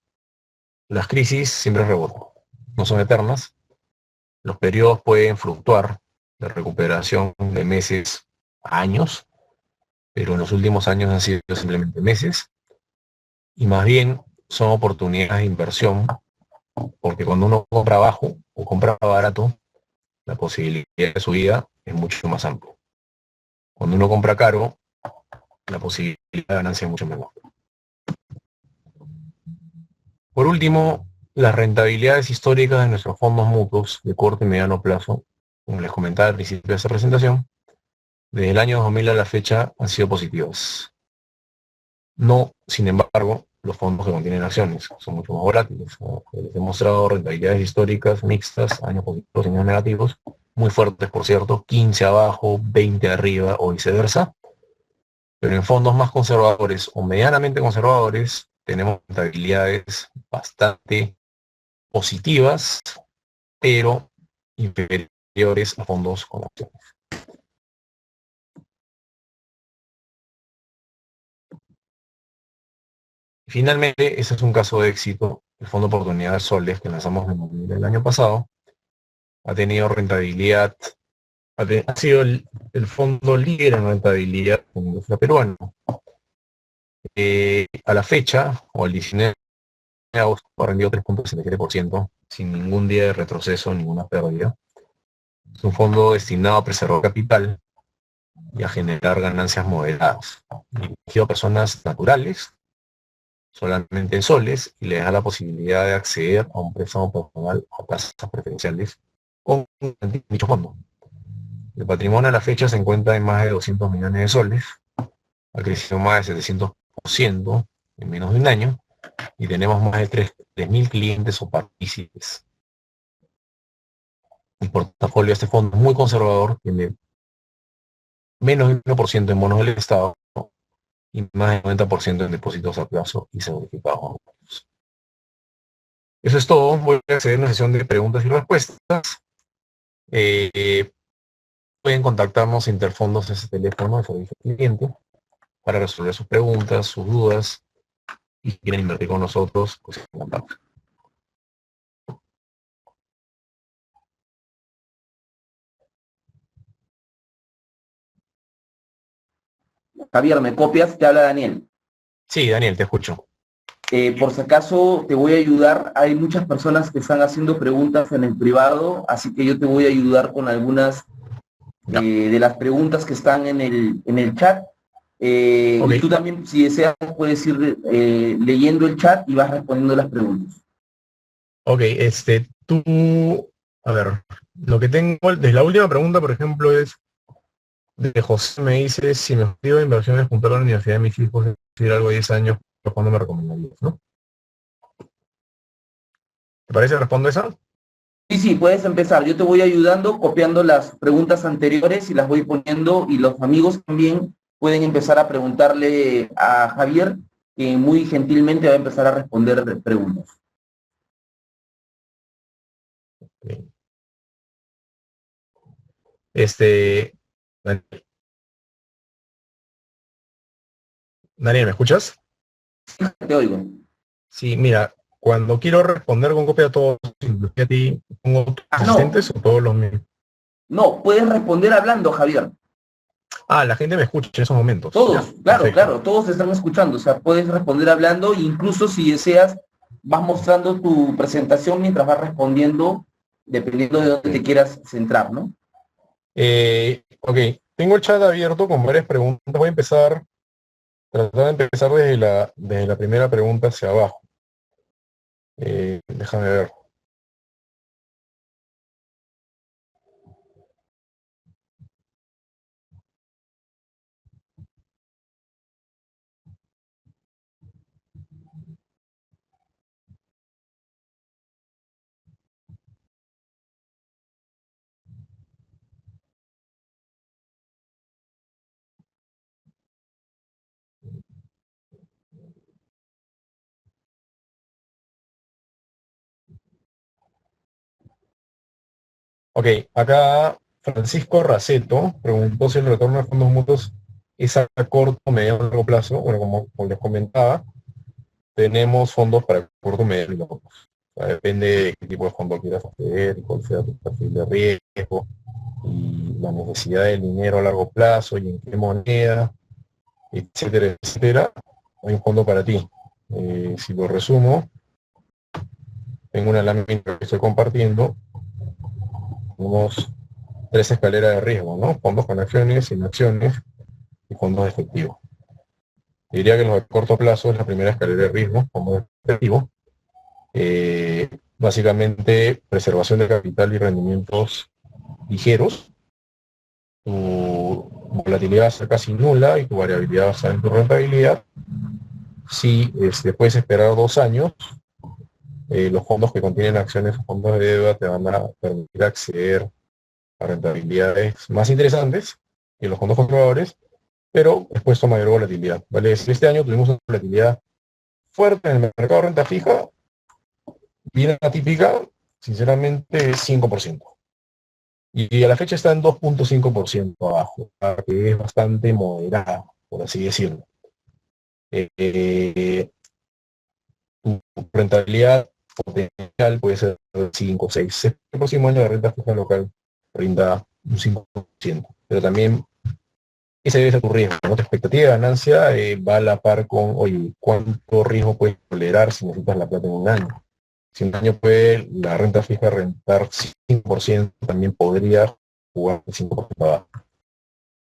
las crisis siempre rebotan, no son eternas. Los periodos pueden fluctuar de recuperación de meses a años, pero en los últimos años han sido simplemente meses. Y más bien son oportunidades de inversión, porque cuando uno compra bajo o compra barato, la posibilidad de subida es mucho más amplia. Cuando uno compra caro, la posibilidad de ganancia es mucho menor. Por último, las rentabilidades históricas de nuestros fondos mutuos de corto y mediano plazo, como les comentaba al principio de esta presentación, desde el año 2000 a la fecha han sido positivas. No, sin embargo, los fondos que contienen acciones son mucho más volátiles. Les he mostrado rentabilidades históricas mixtas, años positivos y años negativos, muy fuertes, por cierto, 15 abajo, 20 arriba o viceversa. Pero en fondos más conservadores o medianamente conservadores tenemos rentabilidades bastante positivas, pero inferiores a fondos con acciones. Finalmente, ese es un caso de éxito. El Fondo de Oportunidades Soles que lanzamos en el año pasado ha tenido rentabilidad, ha sido el fondo líder en rentabilidad en la industria peruana. A la fecha, o el 19 de agosto, ha rendido 3.67% sin ningún día de retroceso, ninguna pérdida. Es un fondo destinado a preservar capital y a generar ganancias moderadas, dirigido a personas naturales, solamente en soles, y le da la posibilidad de acceder a un préstamo personal a tasas preferenciales con dicho fondo. El patrimonio a la fecha se encuentra en más de 200 millones de soles, ha crecido más de 700% en menos de un año, y tenemos más de 3.000 clientes o partícipes. El portafolio de este fondo es muy conservador, tiene menos del 1% en bonos del Estado y más del 90% en depósitos a plazo y certificados. Eso es todo. Voy a hacer una sesión de preguntas y respuestas. Eh, pueden contactarnos a Interfondos, ese teléfono de servicio al cliente, para resolver sus preguntas, sus dudas, y si quieren invertir con nosotros, pues encantado. Javier, ¿me copias? Te habla Daniel. Sí, Daniel, te escucho. Por si acaso te voy a ayudar. Hay muchas personas que están haciendo preguntas en el privado, así que yo te voy a ayudar con algunas Ya. de las preguntas que están en el chat. Ok, Y tú también, si deseas, puedes ir leyendo el chat y vas respondiendo las preguntas. ok, tú, a ver, lo que tengo, desde la última pregunta, por ejemplo, es de José, me dice, si mi objetivo de inversión es juntar a la universidad de mis hijos, es decir, algo de 10 años, ¿cuándo me recomendarías, no? ¿Te parece? ¿Respondo esa? Sí, sí, puedes empezar. Yo te voy ayudando copiando las preguntas anteriores y las voy poniendo y los amigos también pueden empezar a preguntarle a Javier, que muy gentilmente va a empezar a responder preguntas. Ok. Este, Daniel, ¿me escuchas? Te oigo. Sí, mira, cuando quiero responder con copia a todos, incluye a ti, pongo tus Ah, asistentes no, o todos los míos. no, puedes responder hablando, Javier. Ah, la gente me escucha en esos momentos. Ya, Todos, claro, perfecto. claro, todos te están escuchando. O sea, puedes responder hablando e incluso si deseas, vas mostrando tu presentación mientras vas respondiendo, dependiendo de dónde te Ok. quieras centrar, ¿no? Ok, tengo el chat abierto con varias preguntas. Voy a empezar, tratar de empezar desde la primera pregunta hacia abajo. Déjame ver. Ok, acá Francisco Raceto preguntó si el retorno de fondos mutuos es a corto, mediano o largo plazo. Bueno, como les comentaba, tenemos fondos para corto, mediano y largo plazo. O sea, depende de qué tipo de fondo quieras acceder, cuál sea tu perfil de riesgo y la necesidad del dinero a largo plazo y en qué moneda, etcétera, etcétera. Hay un fondo para ti. Si lo resumo, tengo una lámina que estoy compartiendo. Tenemos tres escaleras de riesgo, ¿no? Fondos con acciones, sin acciones y fondos de efectivo. Diría que los de corto plazo es la primera escalera de riesgo, fondos de efectivo. Básicamente, preservación de capital y rendimientos ligeros. Tu volatilidad va a ser casi nula y tu variabilidad va a estar en tu rentabilidad. Si puedes esperar 2 años, los fondos que contienen acciones o fondos de deuda te van a permitir acceder a rentabilidades más interesantes que los fondos controladores, pero expuesto a mayor volatilidad. ¿Vale? Si este año tuvimos una volatilidad fuerte en el mercado de renta fija, bien atípica, sinceramente, es 5%. Y a la fecha está en 2,5% abajo, que es bastante moderada, por así decirlo. Eh, tu rentabilidad potencial puede ser 5 o 6. El próximo año la renta fija local rinda un 5%. Pero también ese debe ser tu riesgo, ¿no? Tu expectativa de ganancia va a la par con, oye, ¿cuánto riesgo puedes tolerar si necesitas la plata en un año? Si un año puede la renta fija rentar 5%, también podría jugar el 5% abajo.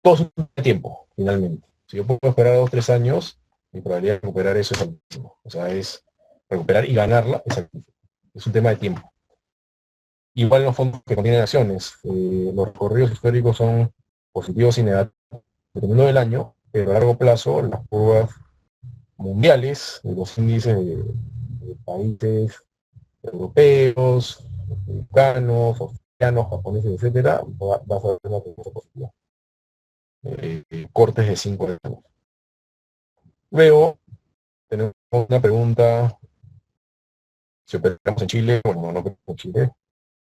Todo es un tema de tiempo, finalmente. Si yo puedo esperar 2 o 3 años, mi probabilidad de recuperar eso es altísima. O sea, es recuperar y ganarla es altísimo. Es un tema de tiempo. Igual los fondos que contienen acciones, los recorridos históricos son positivos y negativos dependiendo del año, pero a largo plazo las curvas mundiales, de los índices de países europeos, americanos, australianos, japoneses, etcétera, va a ser una tendencia positiva. Cortes de 5 años. Luego tenemos una pregunta Si operamos en Chile, bueno, no operamos en Chile,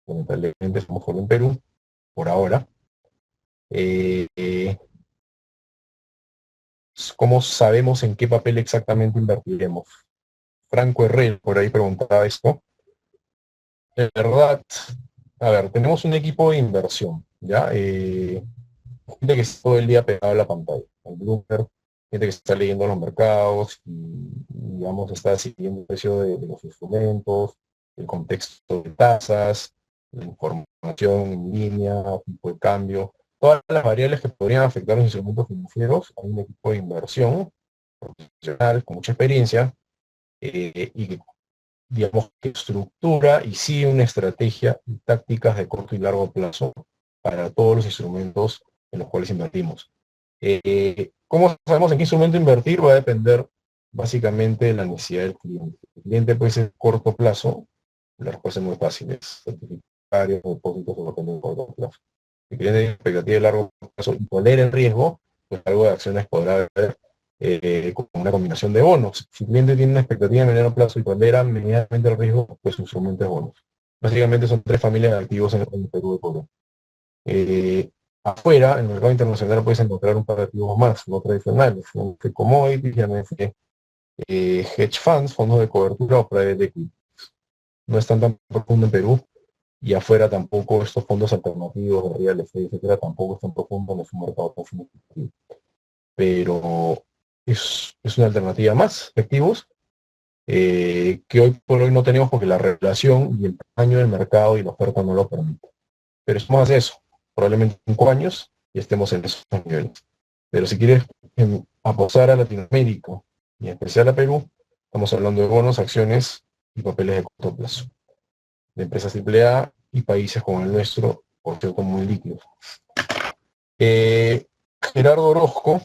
lamentablemente somos solo en Perú, por ahora. Eh, eh, ¿Cómo sabemos en qué papel exactamente invertiremos? Franco Herrera por ahí preguntaba esto. En verdad, a ver, tenemos un equipo de inversión, ¿ya? Gente que está todo el día pegado a la pantalla, al Bloomberg, gente que está leyendo los mercados y, digamos, está siguiendo el precio de los instrumentos, el contexto de tasas, la información en línea, tipo de cambio, todas las variables que podrían afectar los instrumentos financieros. Hay un equipo de inversión profesional con mucha experiencia y que, digamos, que estructura y sigue una estrategia y tácticas de corto y largo plazo para todos los instrumentos en los cuales invertimos. ¿Cómo sabemos en qué instrumento invertir? Va a depender básicamente de la necesidad del cliente. El cliente puede ser corto plazo, la respuesta es muy fácil, es certificarios, depósitos o depende de corto plazo. El cliente tiene expectativa de largo plazo y tolera el riesgo, pues algo de acciones podrá haber con una combinación de bonos. Si el cliente tiene una expectativa de mediano plazo y tolera medianamente el riesgo, pues su instrumento es bonos. Básicamente son tres familias de activos en el Perú de Colombia. Afuera, en el mercado internacional, puedes encontrar un par de activos más, no tradicionales, llámese commodities, llámese hedge funds, fondos de cobertura o private equity. No están tan profundo en Perú, y afuera tampoco estos fondos alternativos de real estate, etcétera, tampoco están profundos en su mercado tan significativo. Pero es una alternativa más de activos que hoy por hoy no tenemos porque la regulación y el tamaño del mercado y la oferta no lo permiten. Pero es más de eso, probablemente en 5 años y estemos en esos niveles. Pero si quieres apostar a Latinoamérica y en especial a Perú, estamos hablando de bonos, acciones y papeles de corto plazo, de empresas AAA y países como el nuestro, por cierto, muy líquidos. Gerardo Orozco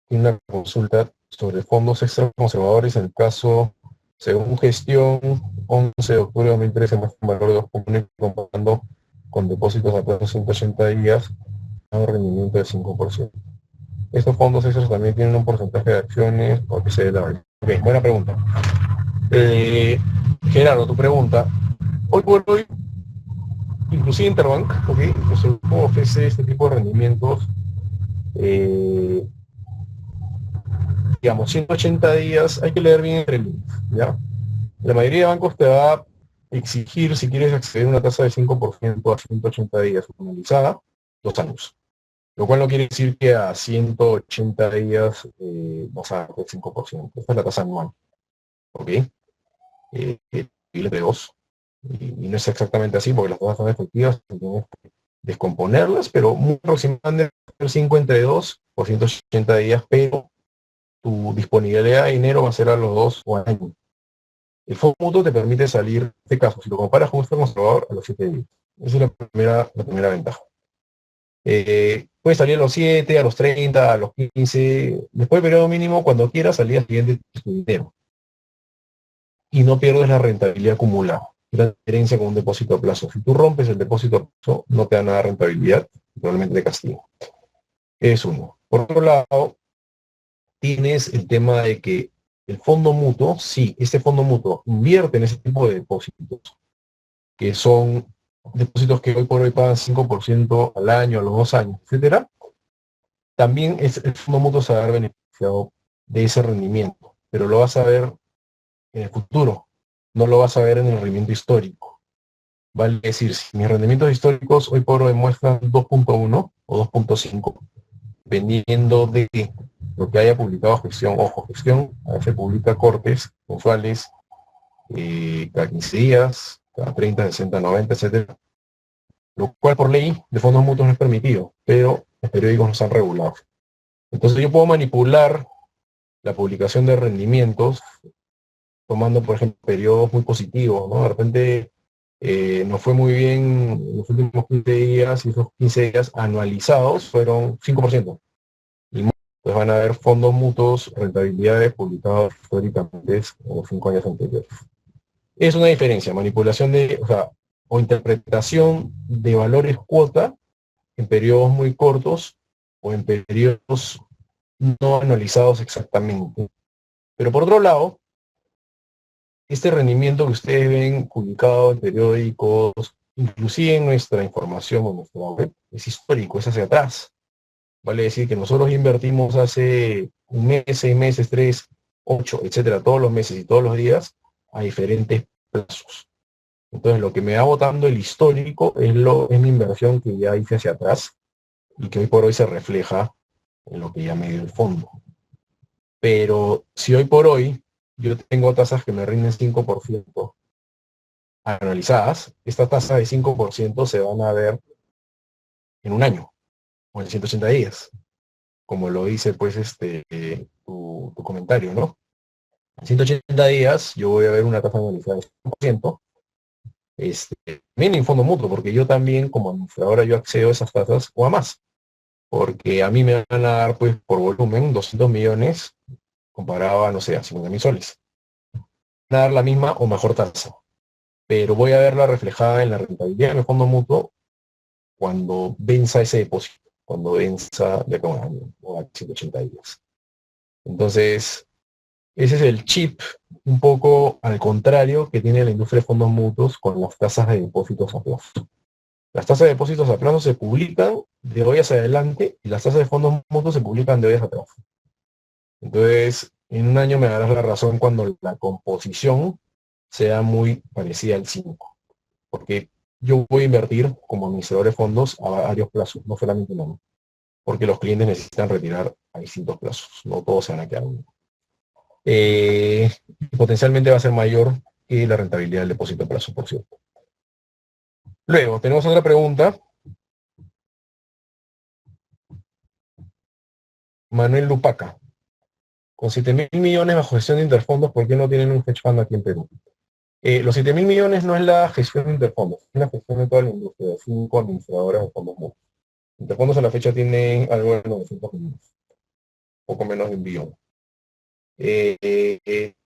tiene una consulta sobre fondos extra conservadores en el caso, según gestión, 11 de octubre de 2013, muestra un valor de 2 comunes comparando con depósitos a plazo de 180 días a un rendimiento de 5%. Estos fondos extras también tienen un porcentaje de acciones o que se dé la verdad. Ok, buena pregunta. Gerardo, tu pregunta. Hoy por hoy, inclusive Interbank, okay, ofrece este tipo de rendimientos, digamos, 180 días, hay que leer bien entre líneas, ¿ya? La mayoría de bancos te va a exigir, si quieres acceder a una tasa de 5% a 180 días finalizada, 2 años. Lo cual no quiere decir que a 180 días vas a dar el 5%. Esta es la tasa anual. ¿Ok? De 2. Y no es exactamente así porque las tasas son efectivas, tienes que descomponerlas, pero muy aproximadamente 5 entre 2 por 180 días, pero tu disponibilidad de dinero va a ser a los 2 o al año. El fondo mutuo te permite salir, en este caso, si lo comparas con un fondo conservador, a los 7 días. Esa es la primera ventaja. Puedes salir a los 7, a los 30, a los 15, después del periodo mínimo, cuando quieras, salir al siguiente tu dinero. Y no pierdes la rentabilidad acumulada. La diferencia con un depósito a plazo. Si tú rompes el depósito a plazo, no te da nada de rentabilidad, probablemente te castigo. Es uno. Por otro lado, tienes el tema de que el fondo mutuo, sí, este fondo mutuo invierte en ese tipo de depósitos, que son depósitos que hoy por hoy pagan 5% al año, a los 2 años, etcétera. También el fondo mutuo se va a ver beneficiado de ese rendimiento, pero lo vas a ver en el futuro, no lo vas a ver en el rendimiento histórico. Vale decir, si mis rendimientos históricos hoy por hoy muestran 2.1 o 2.5, dependiendo de lo que haya publicado gestión, ojo, gestión, a veces publica cortes mensuales, cada 15 días, cada 30, 60, 90, etcétera. Lo cual por ley de fondos mutuos no es permitido, pero los periódicos no están regulados. Entonces yo puedo manipular la publicación de rendimientos tomando, por ejemplo, periodos muy positivos, ¿no? De repente nos fue muy bien en los últimos 15 días y esos 15 días anualizados fueron 5%. Y pues van a haber fondos mutuos, rentabilidades publicadas históricamente en los 5 años anteriores. Es una diferencia, manipulación de, o interpretación de valores cuota en periodos muy cortos o en periodos no anualizados exactamente. Pero por otro lado, este rendimiento que ustedes ven publicado en periódicos, inclusive en nuestra información o nuestra web, es histórico, es hacia atrás. Vale decir que nosotros invertimos hace un mes, 6 meses, 3, 8, etcétera, todos los meses y todos los días a diferentes plazos. Entonces, lo que me va botando el histórico es mi inversión que ya hice hacia atrás y que hoy por hoy se refleja en lo que ya me dio el fondo. Pero si hoy por hoy yo tengo tasas que me rinden 5% anualizadas, esta tasa de 5% se van a ver en un año o en 180 días, como lo dice pues tu comentario, ¿no? En 180 días yo voy a ver una tasa anualizada de 5%, también en fondo mutuo, porque yo también como administradora yo accedo a esas tasas o a más, porque a mí me van a dar pues por volumen 200 millones comparado a, no sé, a 50.000 soles. Van a dar la misma o mejor tasa, pero voy a verla reflejada en la rentabilidad de mi fondo mutuo cuando venza ese depósito, cuando venza de acá a un año o a 180 días. Entonces, ese es el chip un poco al contrario que tiene la industria de fondos mutuos con las tasas de depósitos a plazo. Las tasas de depósitos a plazo se publican de hoy hacia adelante y las tasas de fondos mutuos se publican de hoy hacia atrás. Entonces, en un año me darás la razón cuando la composición sea muy parecida al 5, porque yo voy a invertir como administrador de fondos a varios plazos, no solamente uno, porque los clientes necesitan retirar a distintos plazos, no todos se van a quedar uno. Potencialmente va a ser mayor que la rentabilidad del depósito a plazo, por cierto. Luego, tenemos otra pregunta. Manuel Lupaca. Con 7.000 millones bajo gestión de interfondos, ¿por qué no tienen un hedge fund aquí en Perú? Los 7.000 millones no es la gestión de interfondos, es la gestión de toda la industria, de 5 administradoras de fondos mutuos. Interfondos a la fecha tienen algo de 900 millones, poco menos de 1 billón.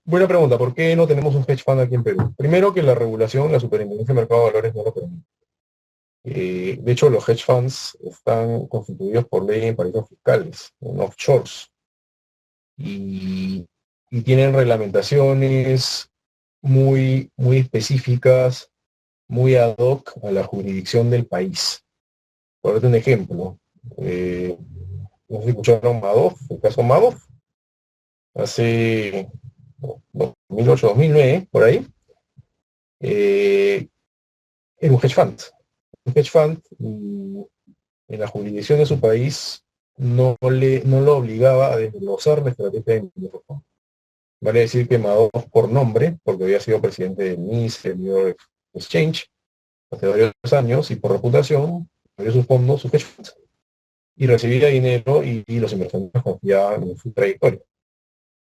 Buena pregunta, ¿por qué no tenemos un hedge fund aquí en Perú? Primero que la regulación, la Superintendencia de Mercado de Valores no lo permite. De hecho, los hedge funds están constituidos por ley en paraísos fiscales, en offshores, y tienen reglamentaciones muy, muy específicas, muy ad hoc a la jurisdicción del país. Por darte un ejemplo, no sé si escucharon Madoff, el caso Madoff, hace 2008, 2009, por ahí, era un hedge fund. Un hedge fund en la jurisdicción de su país no lo obligaba a desglosar la estrategia de inversión. Vale decir que Madoff por nombre, porque había sido presidente del NICE, el New York Exchange, hace varios años, y por reputación, abrió sus fondos, sus hedge funds, y recibía dinero y los inversores confiaban en su trayectoria.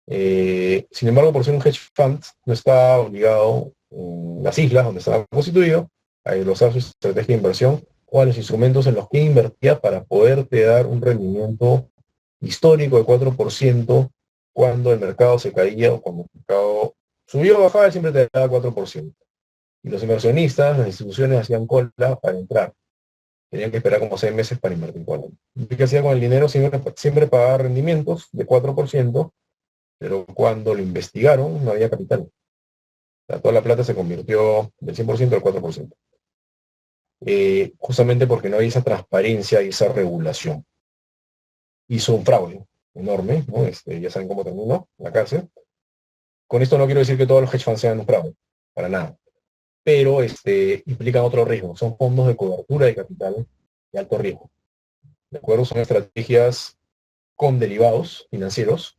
Sin embargo, por ser un hedge fund, no está obligado en las islas donde estaba constituido a desglosar su estrategia de inversión o a los instrumentos en los que invertía para poderte dar un rendimiento histórico de 4% cuando el mercado se caía o cuando el mercado subía o bajaba, siempre te daba 4%. Y los inversionistas, las instituciones hacían cola para entrar. Tenían que esperar como 6 meses para invertir con él. ¿Y qué hacía con el dinero? Siempre pagaba rendimientos de 4%, pero cuando lo investigaron no había capital. O sea, toda la plata se convirtió del 100% al 4%. Justamente porque no había esa transparencia y esa regulación. Hizo un fraude enorme, ¿no? Ya saben cómo terminó, la cárcel. Con esto no quiero decir que todos los hedge funds sean un fraude, para nada. Pero implican otro riesgo. Son fondos de cobertura de capital de alto riesgo. ¿De acuerdo? Son estrategias con derivados financieros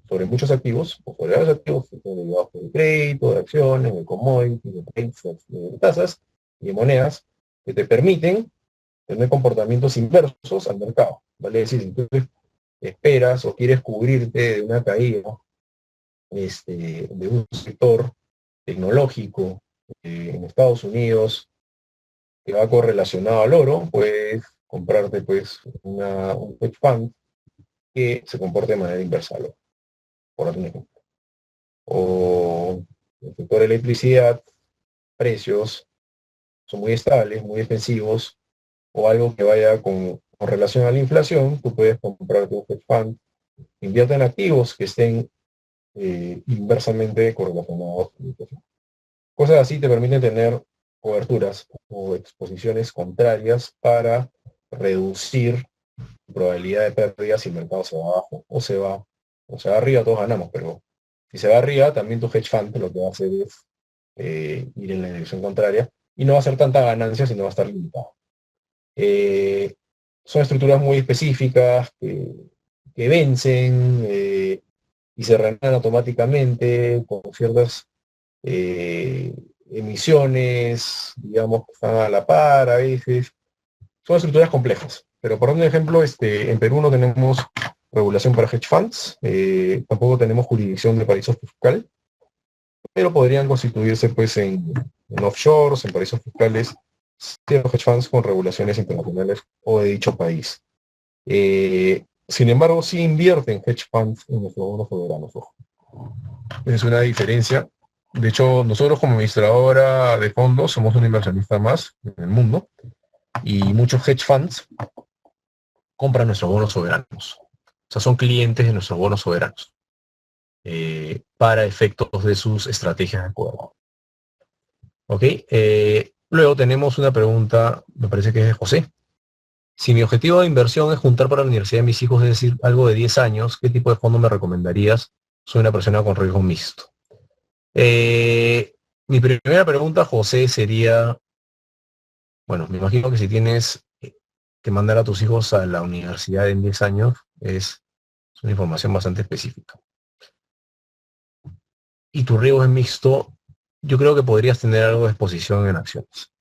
sobre muchos activos, o sobre varios activos, derivados de crédito, de acciones, de commodities, de trades, de tasas y de monedas, que te permiten tener comportamientos inversos al mercado. ¿Vale? Es decir, si tú esperas o quieres cubrirte de una caída de un sector tecnológico en Estados Unidos que va correlacionado al oro, puedes comprarte pues un hedge fund que se comporte de manera inversa al oro, por ejemplo. O el sector de electricidad, precios son muy estables, muy defensivos, o algo que vaya con relación a la inflación, tú puedes comprarte un hedge fund, invierte en activos que estén inversamente correlacionados con la inflación. Cosas así te permiten tener coberturas o exposiciones contrarias para reducir la probabilidad de pérdida si el mercado se va abajo o se va arriba, todos ganamos, pero si se va arriba, también tu hedge fund lo que va a hacer es ir en la dirección contraria y no va a ser tanta ganancia, sino va a estar limitado. Son estructuras muy específicas que vencen y se reanudan automáticamente con ciertas eh, emisiones, digamos, que están a la par a veces. Son estructuras complejas. Pero por un ejemplo, en Perú no tenemos regulación para hedge funds, tampoco tenemos jurisdicción de paraísos fiscales, pero podrían constituirse pues en offshores, en paraísos fiscales, ciertos hedge funds con regulaciones internacionales o de dicho país. Sin embargo, sí invierten hedge funds en nuestros bonos soberanos, ojo. Es una diferencia. De hecho, nosotros como administradora de fondos somos un inversionista más en el mundo y muchos hedge funds compran nuestros bonos soberanos. O sea, son clientes de nuestros bonos soberanos para efectos de sus estrategias de cobertura. ¿Ok? Luego tenemos una pregunta, me parece que es de José. Si mi objetivo de inversión es juntar para la universidad de mis hijos, es decir, algo de 10 años, ¿qué tipo de fondo me recomendarías? Soy una persona con riesgo mixto. Mi primera pregunta, José, sería, bueno, me imagino que si tienes que mandar a tus hijos a la universidad en 10 años, es una información bastante específica. Y tu riesgo es mixto, yo creo que podrías tener algo de exposición en acciones.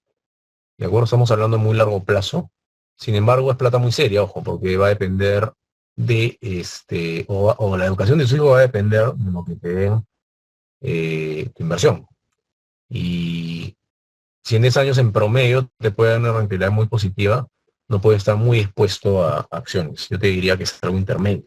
¿De acuerdo? Estamos hablando de muy largo plazo. Sin embargo, es plata muy seria, ojo, porque va a depender de o la educación de su hijo va a depender de lo que te den tu inversión. Y si en 10 años en promedio te puede dar una rentabilidad muy positiva, no puedes estar muy expuesto a acciones. Yo te diría que es algo intermedio.